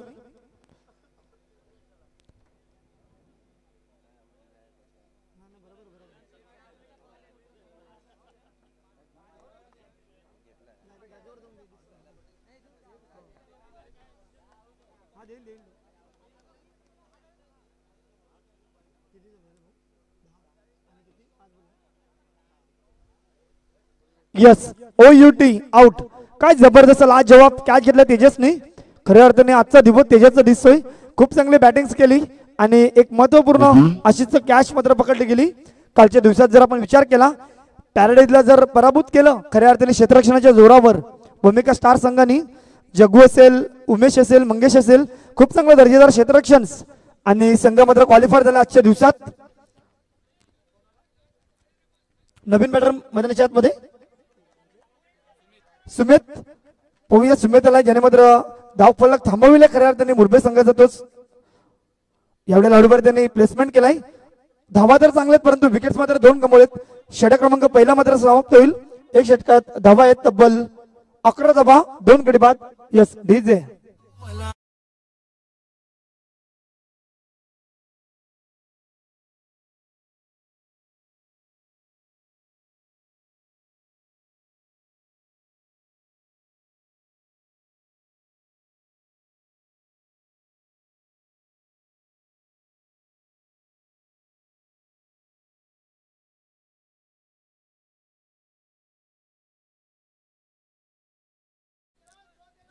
Yes OUT out. काय जबरदस्त लाज जवाब कॅच घेतला तेजसने. खऱ्या अर्थाने आजचा दिवस तेजसचा दिसतोय. खूप चांगली बॅटिंग केली आणि एक महत्वपूर्ण अशीच कॅच मात्र पकडली गेली. कालच्या दिवसात जर आपण विचार केला, पॅराडाईजला जर पराभूत केलं खऱ्या अर्थाने क्षेत्ररक्षणाच्या जोरावर भूमिका स्टार संघाने, जग्गू असेल, उमेश असेल, मंगेश असेल, खूप चांगलं दर्जेदार क्षेत्ररक्षण आणि संघ मात्र क्वालिफायर झाला आजच्या दिवसात. नवीन बॅटर मैदानाच्या आतमध्ये सुमित. पाहूया सुमितला ज्याने मात्र धावफलक थांबविले खऱ्या अर्थाने मुरबे संघाचा तोच. एवढ्या लाडूवर त्यांनी प्लेसमेंट केलाय. धावा तर चांगलेत परंतु विकेट्स मात्र 2 गमावलेत. षटक क्रमांक पहिला मात्र समाप्त होईल. 1 षटकात धावा आहेत तब्बल 11 धावा, 2 गडी बाद. Yes DJ.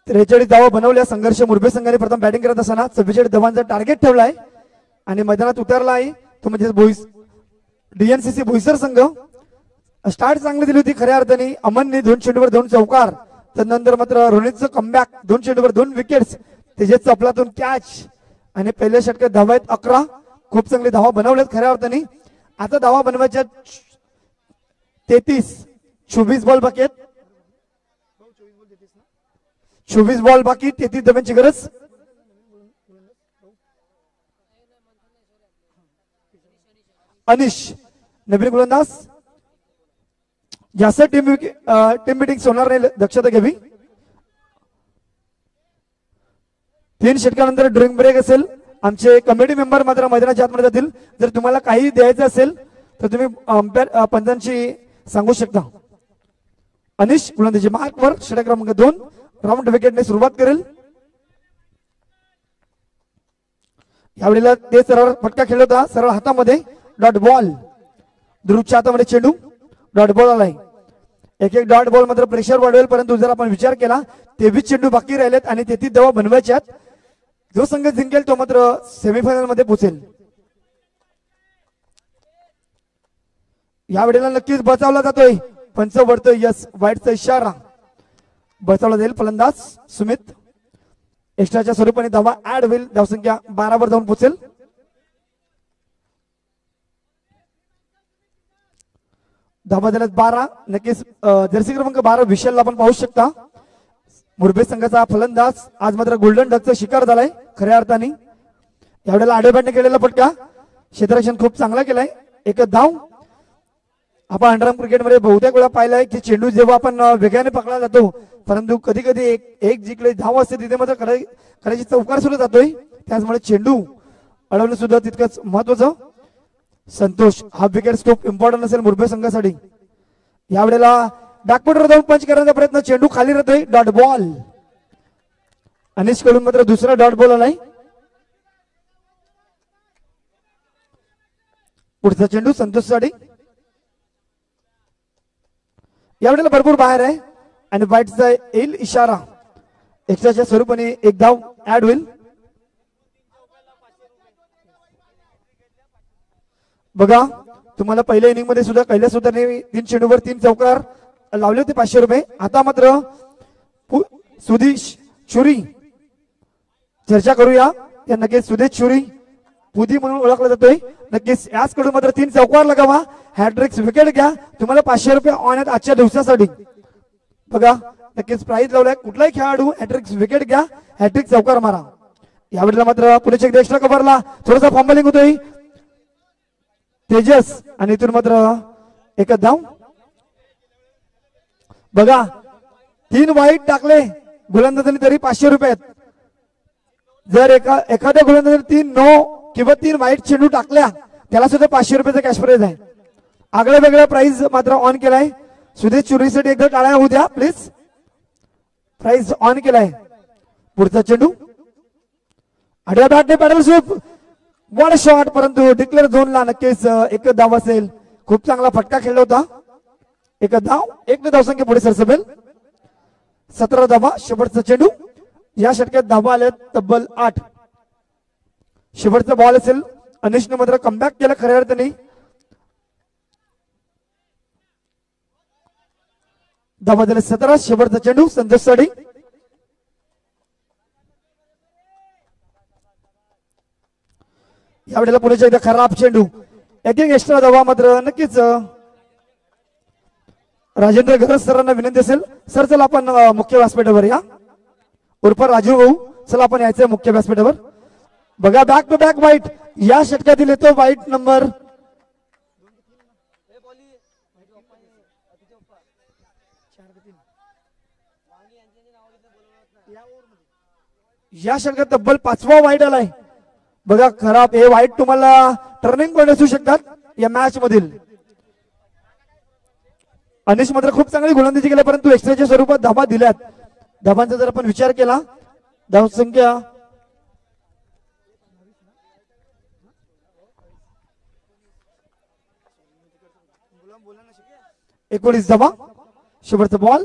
43 धावा बनवल्या. संघर्ष मुरबे संघाने प्रथम बॅटिंग करत असताना 44 धावांचा टार्गेट ठेवलाय आणि मैदानात उतरला आहे तो म्हणजे डीएनसीसी बोईसर संघ. स्टार्ट चांगली दिली होती खऱ्या अर्थाने. अमनने 2 चेंडूवर 2 चौकार. त्यानंतर मात्र रोहितचं कमबॅक 2 चेंडूवर 2 विकेट्स. तेजस चपलातून कॅच आणि पहिल्या षटकात धावा आहेत 11. खूप चांगली धावा बनवल्यात खऱ्या अर्थाने. आता धावा बनवायच्या 33. 24 बॉल बाकी आहेत. 24 बॉल बाकी. 33 धावांची गरज. अनिश नवीन गोलंदाज. जास्त टीम मिटिंग होणार नाही, दक्षता घ्यावी. 3 षटकानंतर ड्रिंक ब्रेक असेल. आमचे कमिटी मेंबर मात्र मैदानाच्या आतमध्ये जातील. जर तुम्हाला काही द्यायचं असेल तर तुम्ही अंपायर पंचांशी सांगू शकता. अनिश गोलंदाजी मार्कवर षटक क्रमांक 2 राऊंड विकेटने सुरुवात करेल. यावेळेला ते सरळ फटका खेळत होता सरळ हातामध्ये. Dot ball. ध्रुवच्या हातामध्ये चेंडू. डॉट बॉल आलाय. एक डॉट बॉल मात्र प्रेशर वाढवेल. परंतु जर आपण विचार केला 23 चेंडू बाकी राहिलेत आणि 33 धावा बनवायच्यात. जो संघ जिंकेल तो मात्र सेमीफायनल मध्ये पोहोचेल. यावेळेला नक्कीच बचावला जातोय. पंच वरतोय यस. वाईटचा इशारा. बचावला जाईल. फलंदाज सुमित. एक्स्ट्राच्या स्वरूपाने धावा ऍड होईल. धावसंख्या 12 वर जाऊन पोहोचेल. धावा झाल्यात 12. नक्कीच जर्सी क्रमांक 12 विशालला आपण पाहू शकता. मुरबे संघाचा फलंदाज आज मात्र गोल्डन डकचा शिकार झालाय खऱ्या अर्थाने. यावेळेला आडेबॅटने केलेला फटका. क्षेत्ररक्षण खूप चांगला केलाय. एक धाव. आपण अंडरआर्म क्रिकेटमध्ये बहुतेक वेळा पाहिलाय की चेंडू जेव्हा आपण वेगाने पकडला जातो परंतु कधी कधी एक जिकडे धाव असते तिथे मात्र करायची चौकार सुरू जातोय. त्याचमुळे चेंडू अडवणं सुद्धा तितकंच महत्वाचं. संतोष हा विकेट खूप इम्पॉर्टंट असेल मुरबे संघासाठी. यावेळेला बॅकफुटवर जाऊन पंच करण्याचा प्रयत्न. चेंडू खाली राहतोय. Dot ball. अनिश कडून मात्र दुसरा डॉट बॉल आलाय. पुढचा चेंडू संतोषसाठी. यावेळेला भरपूर बाहेर आहे आणि वाईटचा येईल इशारा. एक्स्ट्राच्या स्वरूपाने एक धाव ऍड होईल. बघा तुम्हाला पहिल्या इनिंग मध्ये सुद्धा कैलास सुतारने 3 चेंडूवर 3 चौकार लावले होते 500 रुपये. आता मात्र सुदेश चुरी चर्चा करूया. या नक्कीच सुदेश चुरी पुदी म्हणून ओळखला जातोय. नक्कीच याच कडून मात्र 3 चौकार लगावा. हॅट्रिक्स विकेट घ्या. तुम्हाला 500 रुपये ऑन आहेत आजच्या दिवसासाठी. बघा नक्कीच प्राइज लावलाय. कुठलाही खेळाडू हॅट्रिक्स विकेट घ्या. हॅट्रिक चौकार मारा. यावेळेला मात्र पुढे एक एक्स्ट्रा कव्हरला थोडासा फॉर्मलिंग होतोय. तेजस आणि इथून मात्र एक धाव. बघा 3 वाईट टाकले गोलंदाजांनी तरी 500 रुपये आहेत. जर एखाद्या गोलंदाजाने 3 नो किंवा 3 वाईट चेंडू टाकल्या त्याला सुद्धा 500 रुपयाचा कॅश प्राइज आहे. आगळ्या वेगळ्या प्राइज मात्र ऑन केलाय. सुदेश चुरीसाठी एकदा टाळ्या होऊ द्या प्लीज. प्राइज ऑन केलाय. पुढचा चेंडू आडव्या बॅटने पॅडल स्वीप. वन शॉट परंतु डिक्लेअर झोनला नक्कीच एक धाव असेल. खूप चांगला फटका खेळला होता. एक धाव. 1 धावसंख्या पुढे सरसबेल. 17 धावा. शेवटचा चेंडू. या षटकात धावा आल्या तब्बल 8. शेवटचा बॉल असेल. अनिशने मात्र कमबॅक केला खऱ्या अर्थाने. धावा झाले 17. शेवटचा चेंडू संतोषसाठी. यावेळेला पुढे एकदा खराब चेंडू. एक एक्स्ट्रा धावा मात्र नक्कीच राजेंद्र गरज सरांना विनंती असेल. सर चला आपण मुख्य व्यासपीठावर या. उर्फ राजू भाऊ चला आपण यायचंय मुख्य व्यासपीठावर. बघा बॅक टू बॅक वाईट. या षटकातील येतो वाईट नंबर या षटकात तब्बल 5वा वाईट आलाय. बघा खराब. हे वाईट तुम्हाला टर्निंग पॉइंट असू शकतात या मॅच मधील. अनिश मात्र खूप चांगली गोलंदाजी केली परंतु एक्स्ट्राच्या स्वरूपात धाबा दिल्यात. धाबांचा जर आपण विचार केला धावसंख्या 19 धावा. शेवटचा बॉल.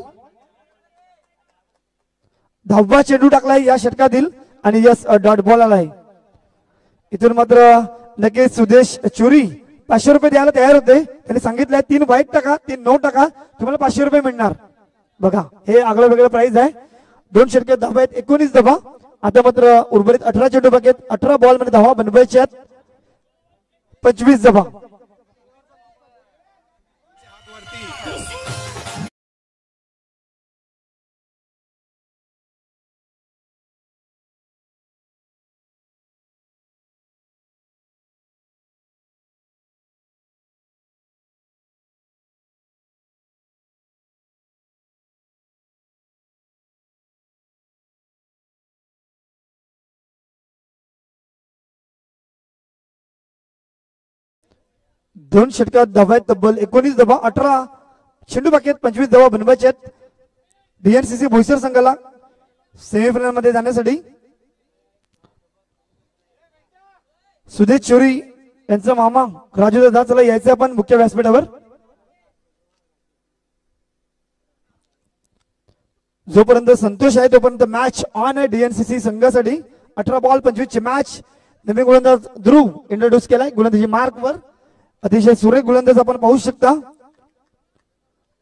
10वा चेंडू टाकलाय या षटकातील आणि यस डॉट बॉल आलाय. इथून मात्र नक्कीच सुदेश चोरी 500 रुपये द्यायला तयार होते. त्यांनी सांगितलंय 3 व्हाईट टाका 3 नोट टाका तुम्हाला 500 रुपये मिळणार. बघा हे आगळं वेगळं प्राइस आहे. 2 षटके धावा आहेत 19 धावा. आता मात्र उर्वरित 18 चेंडू बाकी आहेत. 18 बॉल मध्ये धावा बनवायच्या आहेत 25 धावा. दोन षटकात धावा आहेत तब्बल 19 धावा. 18 चेंडू बाकी आहेत 25 धावा बनवायचे आहेत डीएनसीसी बोईसर संघाला सेमीफायनल मध्ये जाण्यासाठी. सुदेश चोरी यांचा मामा राजू दादा चला यायचं आपण मुख्य व्यासपीठावर. जोपर्यंत संतोष आहे तोपर्यंत मॅच ऑन आहे डीएनसीसी संघासाठी. 18 बॉल 25 ची मॅच. नवीन गोलंदाज ध्रुव इंट्रोड्यूस केलाय गोलंदाजी मार्क वर. अतिशय सुरेख गोलंदाज आपण पाहू शकता.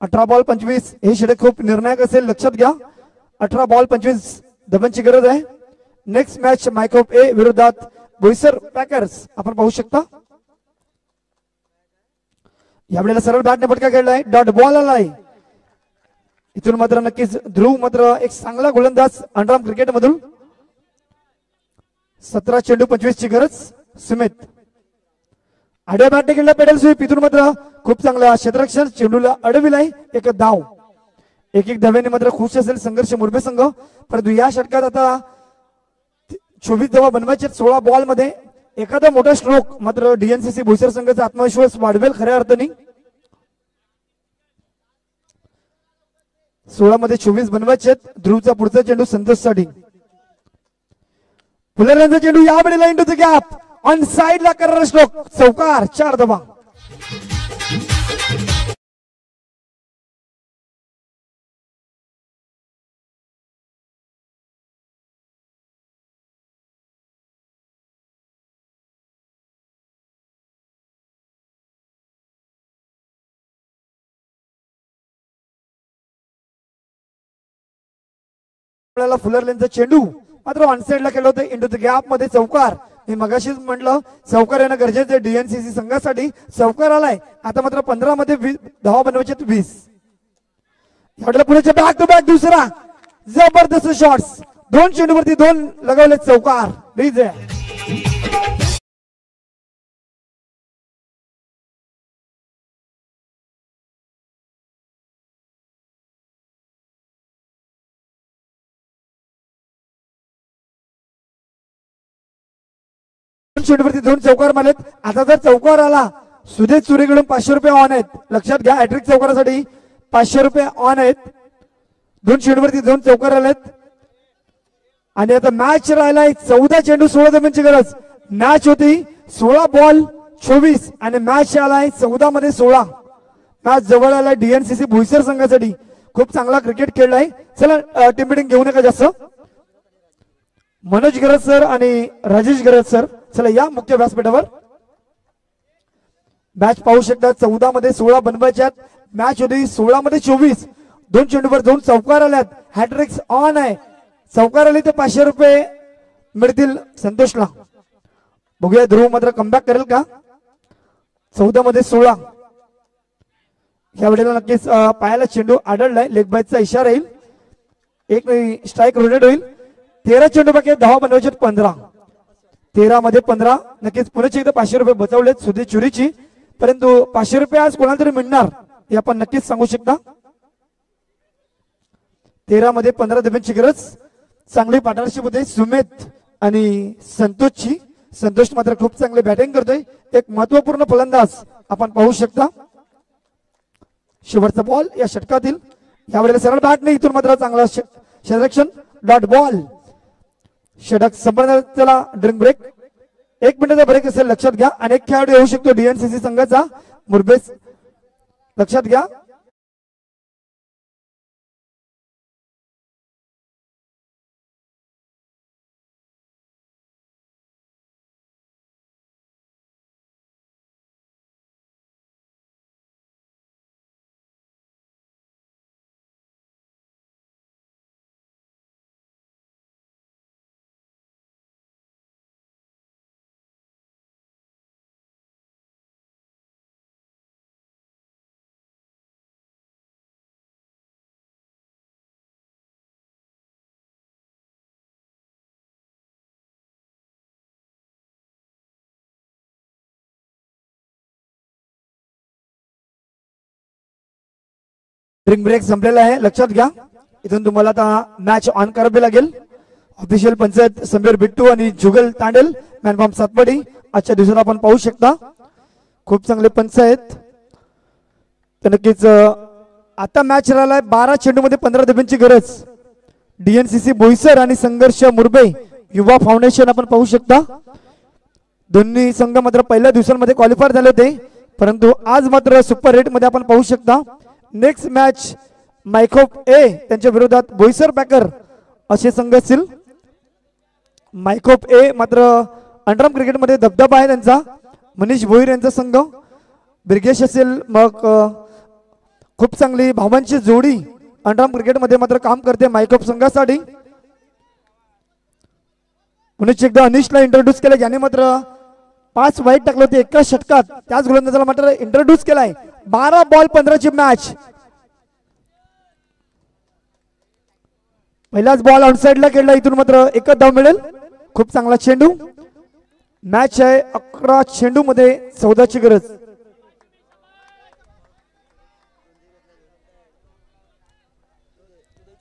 18 बॉल 25 हे षटक खूप निर्णायक असेल लक्षात घ्या. 18 बॉल 25 धावांची गरज आहे. नेक्स्ट मॅच मायकोप ए विरोधात बोईसर पॅकर्स आपण पाहू शकता. यावेळेला सरळ बॅटने फटका खेळलाय डॉट बॉल आलाय. इथून मात्र नक्कीच ध्रुव मात्र एक चांगला गोलंदाज अंडरआर्म क्रिकेट मधून. 17 चेंडू 25 ची गरज. सुमित आडव्या बॅटने खेळला पेडल स्वीप. इथून मात्र खूप चांगला क्षेत्ररक्षण चेंडूला अडविलाय. एक धाव. एक धाव्याने मात्र खुश असेल संघर्ष मुरबे संघ. परंतु या षटकात आता 24 धावा बनवायचे 16 बॉल मध्ये. एखादा मोठा स्ट्रोक मात्र डीएनसीसी बोईसर संघाचा आत्मविश्वास वाढवेल खऱ्या अर्थाने. 16 मध्ये 24 बनवायचे. ध्रुवचा पुढचा चेंडू संतोष साठी. फुलरचा चेंडू यावेळेला into the gap on side ला करणार स्ट्रोक चौकार 4 धावा. फुलरलेनचा चेंडू मात्र ऑन साइड ला केलं होतं इंटू द गॅप मध्ये चौकार. मी मगाशीच म्हटलं चौकार येणं गरजेचं आहे डीएनसीसी संघासाठी. चौकार आलाय. आता मात्र 15 मध्ये धावा बनवायचे 20. यावेळेला पुण्याचे बॅक टू बॅक दुसरा जबरदस्त शॉट्स. 2 चेंडूवरती 2 लगावले चौकार. रीज आहे. चेंडूवरती 2 चौकार मारलेत. आता जर चौकार आला सुदेश चुरीकडून 500 रुपये ऑन आहेत. लक्षात घ्या हॅट्रिक चौकारासाठी 500 रुपये ऑन आहेत. 2 चेंडूवरती 2 चौकार आलेत आणि आता मॅच राहिलाय 14 चेंडू 16 धावांची गरज. मॅच होती 16 बॉल 24 आणि मॅच आलाय 14 मध्ये 16. मॅच जवळ आलाय डीएनसीसी बोईसर संघासाठी. खूप चांगला क्रिकेट खेळलाय. चला टीम मीटिंग घेऊ नका जास्त. मनोज गरज सर आणि राजेश गरज सर चला या मुख्य व्यासपीठावर. मॅच पाहू शकता 14 मध्ये 16 बनवायच्यात. मॅच होती 16 मध्ये 24. 2 चेंडूवर 2 चौकार आल्यात. हॅट्रिक्स ऑन आहे. चौकार आली तर 500 रुपये मिळतील संतोषला. बघूया ध्रुव मात्र कमबॅक करेल का. 14 मध्ये 16. या वेळेला नक्कीच पायाला चेंडू आढळलाय. लेग बायचा इशारा येईल. एक स्ट्राईक रोटेट होईल. 13 चेंडू बाकी धावा बनवायचे 15. 13 मध्ये 15. नक्कीच पुण्याचे एकदा 500 रुपये बचावलेत सुदेश चुरीची. परंतु 500 रुपये आज कोणाला तरी मिळणार हे आपण नक्कीच सांगू शकता. 13 मध्ये 15 धावांची गरज. चांगली पार्टनरशिप होते सुमित आणि संतोषची. संतोष मात्र खूप चांगले बॅटिंग करतोय. एक महत्वपूर्ण फलंदाज आपण पाहू शकता. शेवटचा बॉल या षटकातील. यावेळेला सरळ बॅट नाही. इथून मात्र चांगला क्षेत्ररक्षण डॉट बॉल. षटक संपन्न. त्याला ड्रिंक ब्रेक 1 मिनिटाचा ब्रेक असेल लक्षात घ्या. अनेक खेळाडू येऊ शकतो डीएनसीसी संघाचा. मुरबेस लक्षात घ्या. ड्रिंक ब्रेक संपलेला आहे, लक्षात घ्या. इथून तुम्हाला आता मॅच ऑन करावी लागेल. ऑफिशियल पंचायत समीर बिट्टू आणि जुगल तांडेल, मॅनफॉर्म सातपडी. आजच्या दिवसात आपण पाहू शकता खूप चांगले पंच आहेत. तर नक्कीच आता मॅच राहिलाय 12 चेंडूमध्ये 15 धाब्यांची गरज. डीएनसीसी बोईसर आणि संघर्ष मुरबे युवा फाउंडेशन आपण पाहू शकता. दोन्ही संघ मात्र पहिल्या दिवसांमध्ये क्वालिफायर झाले होते, परंतु आज मात्र सुपर रेट मध्ये आपण पाहू शकता. नेक्स्ट मॅच मायकोप ए त्यांच्या विरोधात बोईसर पॅकर असे संघ असतील. मायकोप ए मात्र अंडरआर्म क्रिकेटमध्ये दबदबा आहे त्यांचा. मनीष भोईर यांचा संघ. ब्रिगेश असेल, मग खूप चांगली भावांची जोडी अंडरआर्म क्रिकेटमध्ये मात्र काम करते मायकोप संघासाठी. पुन्हा एकदा अनिशला इंट्रोड्यूस केलं, ज्याने मात्र 5 वाईट टाकले होते एका षटकात. त्याच गोलंदाजाला मात्र इंट्रोड्यूस केलाय. 12 बॉल 15 ची मॅच. पहिलाच बॉल आउटसाइडला खेळला, इथून मात्र एकच धाव मिळेल. खूप चांगला चेंडू. मॅच आहे 11 चेंडू मध्ये 14 ची गरज.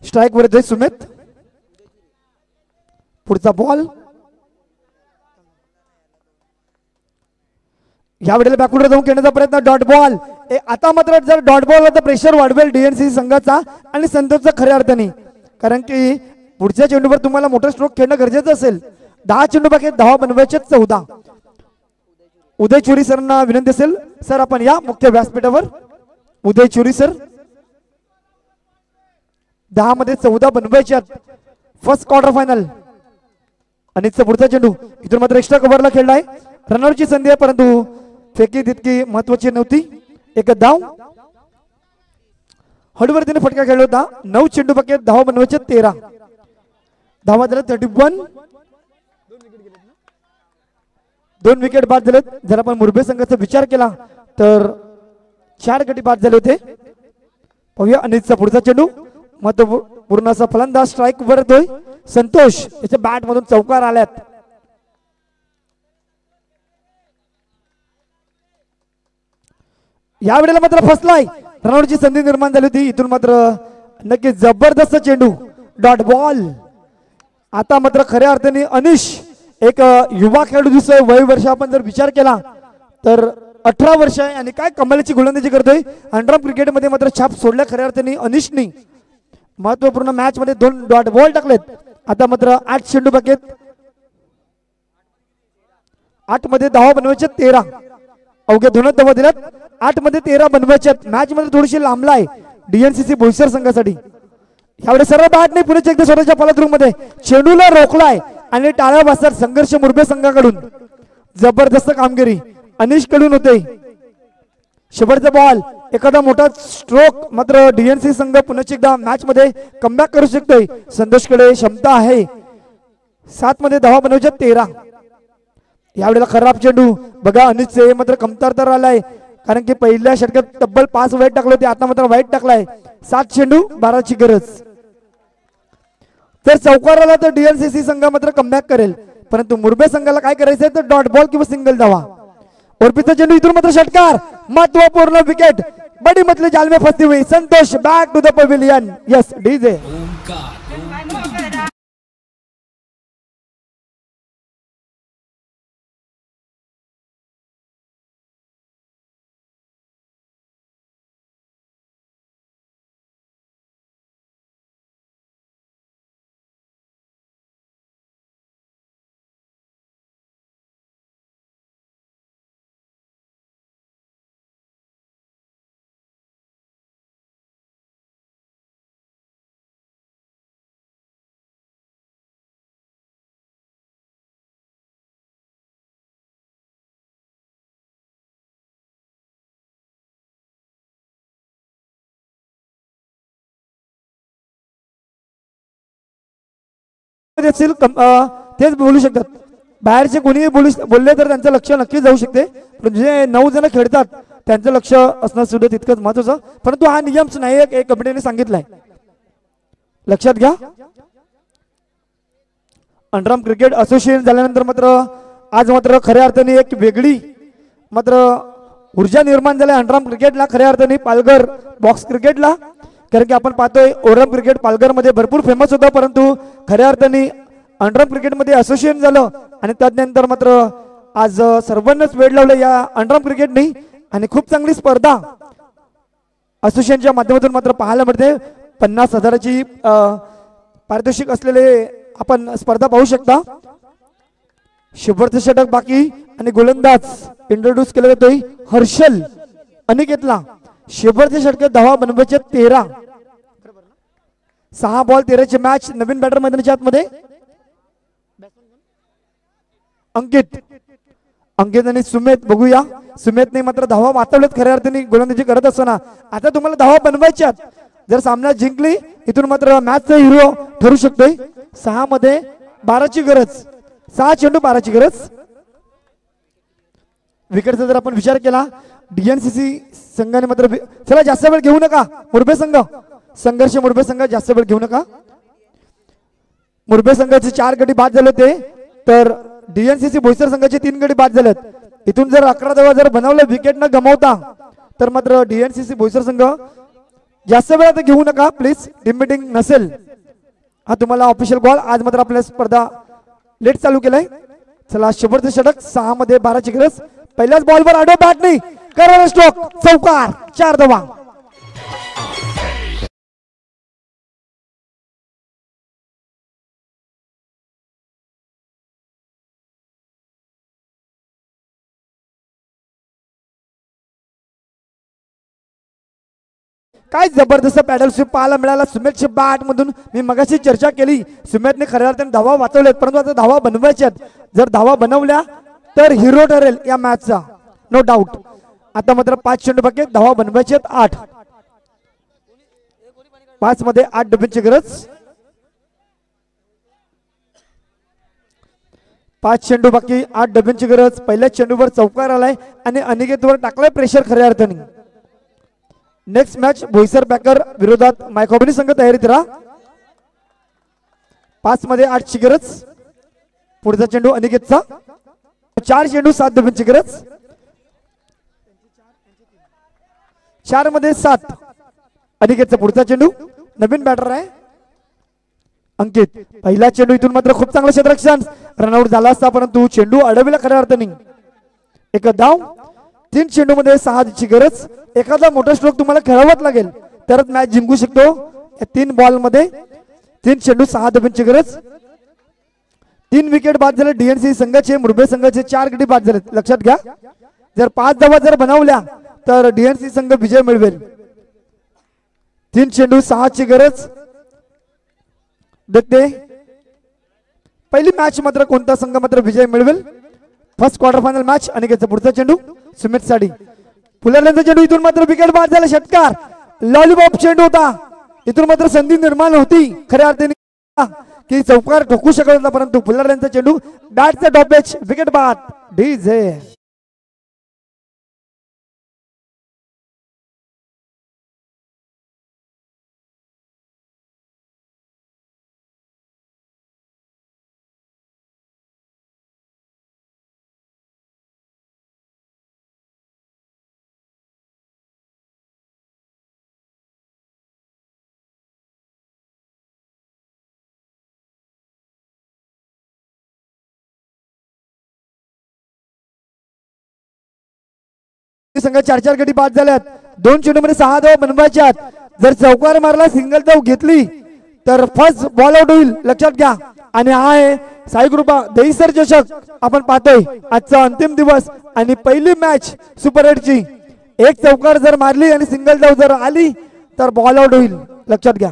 स्ट्राईक वर येतोय सुमित. पुढचा बॉल या वेळेला बॅकवर्ड जाऊन खेळण्याचा प्रयत्न. Dot ball. आता मात्र जर डॉट बॉल तर प्रेशर वाढवेल डीएनसीसी संघाचा आणि संतोषचा खऱ्या अर्थाने, कारण की पुढच्या चेंडूवर तुम्हाला मोठा स्ट्रोक खेळणं गरजेचं असेल. 10 चेंडू बाकी, 10 बनवायचे 14. उदय चोरी सरांना विनंती असेल, सर आपण या मुख्य व्यासपीठावर. उदय चोरी सर. 10 मध्ये 14 बनवायचे. First quarter final. आणि पुढचा चेंडू इथून मात्र एक्स्ट्रा कव्हरला खेळलाय. रनआउटची संधी आहे, परंतु फेकी तितकी महत्वाची नव्हती. एक धाव. हडवर्तीने फटका खेळला होता. 9 चेंडू बाकी, 10 बनवायचे 13. धावा झाल्या 31. 2 विकेट बाद झाले. जर आपण मुरबे संघाचा विचार केला तर 4 गडी बाद झाले होते. पाहूया अनिलचा पुढचा चेंडू. महत्वपूर्ण असा फलंदाज स्ट्राईक वर येतोय. संतोष याच्या बॅट मधून चौकार आल्यात. या वेळेला मात्र फसलाय. रनआउटची संधी निर्माण झाली होती. इथून मात्र नक्की जबरदस्त चेंडू. Dot ball. आता मात्र खऱ्या अर्थाने अनिश एक युवा खेळाडू दिसतोय. वय वर्ष आपण जर विचार केला तर 18 वर्ष आहे आणि काय कमालीची गोलंदाजी करतोय. अंडरआर्म क्रिकेटमध्ये मात्र छाप सोडल्या खऱ्या अर्थाने अनिशनी. महत्वपूर्ण मॅच मध्ये 2 डॉट बॉल टाकलेत. आता मात्र 8 चेंडू बाकी आहेत. 8 मध्ये 10 बनवायचे 13. अवघ्या 2 धावा दिल्यात. 8 मध्ये 13 बनवायचे. मॅच मध्ये थोडीशी लांबलाय डीएनसीसी बोईसर संघासाठी. यावेळेस सर्व बॅट नाही, पुणे एकदा स्वतःच्या पालात मध्ये चेंडूला रोखलाय आणि टाळ्या वाजतात संघर्ष मुरबे संघाकडून. जबरदस्त कामगिरी अनिश कडून होते. शेवटचा बॉल. एखादा मोठा स्ट्रोक मात्र डीएनसी संघ पुन्हा एकदा मॅच मध्ये कमबॅक करू शकतोय. संतोषकडे क्षमता आहे. 7 मध्ये 10 बनवायचे 13. यावेळेला खराब चेंडू बघा. अनिशचे मात्र कमतरता आलाय, कारण की पहिल्या षटकात तब्बल 5 वाईट टाकले होते. आता मात्र वाईट टाकलाय. 7 चेंडू 12 ची गरज. तर चौकार आला तर डीएनसीसी संघ मात्र कमबॅक करेल, परंतु मुरबे संघाला काय करायचंय तर डॉट बॉल किंवा सिंगल धावा. ओरपीचा चेंडू इथून मात्र षटकार. महत्वपूर्ण विकेट. बडी मतली जाल में फंसी हुई. Santosh back to the pavilion. Yes DJ. तेच बोलू शकतात. बाहेरचे कोणी बोलले तर त्यांचं लक्ष नक्कीच जाऊ शकते, पण जे 9 जण खेळतात त्यांचं लक्ष असणं सुद्धा तितकंच महत्वाचं. परंतु हा नियमच नाही, एक कमिटीने सांगितलाय, लक्षात घ्या. अंडरआर्म क्रिकेट असोसिएशन झाल्यानंतर मात्र आज मात्र खऱ्या अर्थाने एक वेगळी मात्र ऊर्जा निर्माण झाली अंडरआर्म क्रिकेटला. खऱ्या अर्थाने पालघर बॉक्स क्रिकेटला कारण की आपण पाहतोय ओरम क्रिकेट पालघरमध्ये भरपूर फेमस होतं, परंतु खऱ्या अर्थाने अंडरम क्रिकेटमध्ये असोसिएशन झालं आणि त्यानंतर मात्र आज सर्वांनाच वेळ लावलं या अंडरम क्रिकेटने आणि खूप चांगली स्पर्धा असोसिएशनच्या माध्यमातून मात्र पाहायला मिळते. 50,000ची पारितोषिक असलेले आपण स्पर्धा पाहू शकता. शेवटचं षटक बाकी आणि गोलंदाज इंट्रोड्यूस केला जातोय हर्षल अनिकेतला. शेवटचे षटक धावा बनवायचे 13. 6 बॉल 13ची मॅच. नवीन बॅटर मैदानाच्या आतमध्ये अंकित आणि सुमेत. बघूया सुमेतने मात्र धावा वाचवल्यात खऱ्या अर्थाने गोलंदाजी करत असताना. आता तुम्हाला धावा बनवायच्यात. जर सामना जिंकली इथून मात्र मॅचचा हिरो ठरू शकतोय. 6 मध्ये 12ची गरज. 6 चेंडू 12ची गरज. विकेटचा जर आपण विचार केला डीएनसीसी संघाने मात्र चला जास्त वेळ घेऊ नका. मुरबे संघ संघर्ष मुरबे संघ जास्त वेळ घेऊ नका. मुरबे संघाचे 4 गडी बाद झाले होते तर डीएनसीसी बोईसर संघाचे 3 गडी बाद झालेत. इथून जर 11 धावा जर बनवलं विकेट न गमावता तर मात्र डीएनसीसी बोईसर संघ जास्त वेळ आता घेऊ नका प्लीज. टीम मीटिंग नसेल. हा तुम्हाला ऑफिशियल कॉल. आज मात्र आपल्या स्पर्धा लेट चालू केलाय. चला शेवटचं षटक. 6 मध्ये 12ची गरज. पहिल्याच बॉलवर आडो बॅट नाही करार स्ट्रोक चौकार. 4 धावा. काय जबरदस्त पॅडल स्वीप पाहायला मिळाला सुमेतच्या बॅट मधून. मी मगाशी चर्चा केली सुमेतने खऱ्या अर्थाने धावा वाचवल्यात परंतु आता धावा बनवायच्यात. जर धावा बनवल्या तर हिरो ठरेल या मॅचचा नो डाऊट. आता मात्र 5 चेंडू बाकी. धावा बनवायच्यात 8. 5 मध्ये 8 डब्यांची गरज. 5 चेंडू बाकी 8 डब्यांची गरज. पहिल्या चेंडूवर चौकार आलाय आणि अनिकेतवर टाकलाय प्रेशर खऱ्या अर्थाने. नेक्स्ट मॅच बोईसर पॅकर विरोधात मायकॉबनी संघ तयारीत राहा. 5 मध्ये 8ची गरज. पुढचा चेंडू अनिकेतचा. 4 चेंडू 7 डब्यांची गरज. 4 मध्ये 7 अनिकेतचा पुढचा चेंडू. नवीन बॅटर आहे अंकित. पहिला चेंडू इथून मात्र खूप चांगलं क्षेत्ररक्षण. रनआउट झाला असता परंतु चेंडू अडविला खऱ्या अर्थाने. एक धाव. 3 चेंडू मध्ये 6ची गरज. एखादा मोठा स्ट्रोक तुम्हाला खेळावाच लागेल तरच मॅच जिंकू शकतो. 3 बॉल मध्ये 3 चेंडू 6 धावांची गरज. 3 विकेट बाद झाले डीएनसी संघाचे. मुरबे संघाचे 4 गडी बाद झाले. लक्षात घ्या जर 5 धावा जर बनवल्या तर डीएनसी संघ विजय मिळवेल. 3 चेंडू 6ची गरज. देखते पहिली मॅच मात्र कोणता संघ मात्र विजय मिळवेल. First quarter final match. अनिकेतचा पुढचा चेंडू सुमित साडी. फुलरल्यांचा चेंडू इथून मात्र विकेट बाद झाला. षटकार लॉलीपॉप चेंडू होता. इथून मात्र संधी निर्माण होती खऱ्या अर्थाने की चौकार ठोकू शकत होता परंतु फुलरल्यांचा चेंडू बॅटचा डॉपेच विकेट बाद. डीजे संघ 4 गडी बाद झाल्यात. 2 चेंडू मध्ये 6 धावा बनवायच्यात. जर चौकार मारला सिंगल धाव घेतली तर फर्स्ट बॉल आउट होईल. लक्षात घ्या. आणि हा आहे साई कृपा दहीसर चषक. आपण पाहतोय आजचा अंतिम दिवस आणि पहिली मॅच सुपर 8 ची. एक चौकार जर मारली आणि सिंगल धाव जर आली तर बॉल आउट होईल. लक्षात घ्या.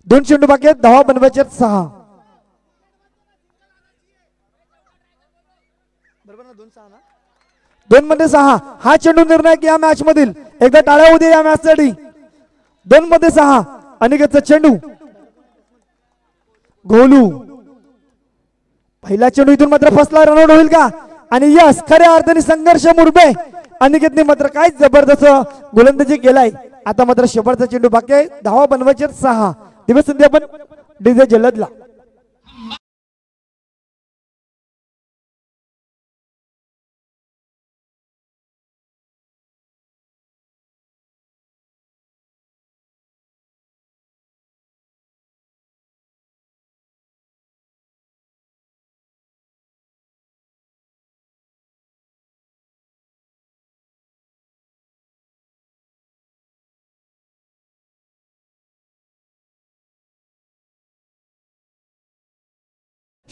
2 चेंडू बाकी आहेत. धावा बनवायच्यात 6. 2 मध्ये 6. हा चेंडू निर्णायक या मॅच मधील. एकदा टाळ्या होऊ दे या मॅच साठी. 2 मध्ये 6 अनिकेतचा चेंडू. गोलू पहिला चेंडू इथून मात्र फसला. रनआउट होईल का. आणि यस खऱ्या अर्थाने संघर्ष मुरबे. अनिकेतने मात्र काय जबरदस्त गोलंदाजी केलाय. आता मात्र शेवटचा चेंडू बाकी आहे. धावा बनवायचे 6. दिवस संधी आपण डीजे जलदला.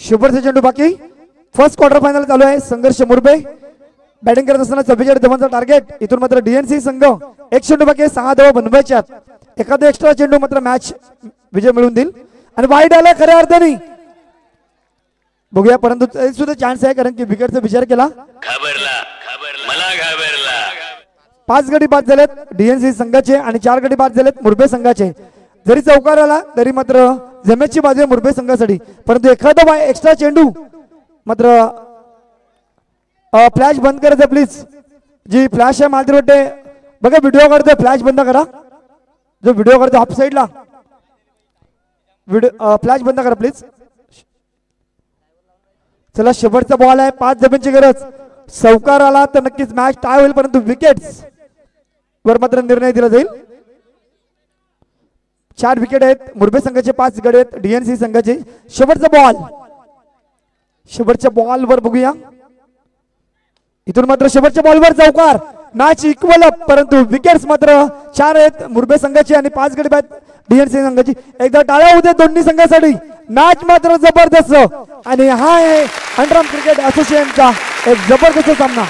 शेवटचा चेंडू बाकी. फर्स्ट क्वार्टर फायनल चालू आहे. संघर्ष मुरबे बॅटिंग करत असताना 44 धावांचा टार्गेट. इथून मात्र डीएनसी संघ 1 चेंडू बाकी 6 धावा बनवायच्यात. एखादा एक्स्ट्रा चेंडू मात्र मॅच विजय मिळवून देईल. आणि वाईट आला खऱ्या अर्थाने बघूया, परंतु सुद्धा चान्स आहे कारण की विकेटचा विचार केला. मला घाबरला. 5 गडी बाद झालेत डीएनसी संघाचे आणि 4 गडी बाद झालेत मुरबे संघाचे. जरी चौकार आला तरी मात्र जमेची बाजू आहे मुरबे संघासाठी. परंतु एखादा एक्स्ट्रा चेंडू मात्र फ्लॅश बंद करायचं प्लीज. जी फ्लॅश आहे मला वाटते बघा व्हिडिओ काढतोय, फ्लॅश बंद करा. जो व्हिडिओ काढतो ऑफ साईडला व्हिडिओ फ्लॅश बंद करा प्लीज. चला शेवटचा बॉल आहे. 5 धाब्यांची गरज. चौकार आला तर नक्कीच मॅच टाय होईल, परंतु विकेट्स वर मात्र निर्णय दिला जाईल. 4 विकेट आहेत मुरबे संघाचे, 5 गड आहेत डीएनसी संघाचे. शेवटचा बॉल. शेवटच्या बॉल वर बघूया. इथून मात्र शेवटच्या बॉलवर चौकार. मॅच इक्वल अप, परंतु विकेट्स मात्र 4 आहेत मुरबे संघाची आणि 5 गडी बाद डीएनसी संघाची. एकदा टाळ्या होत्या दोन्ही संघासाठी. मॅच मात्र जबरदस्त आणि हा आहे अंडरआर्म क्रिकेट असोसिएशनचा एक जबरदस्त सामना.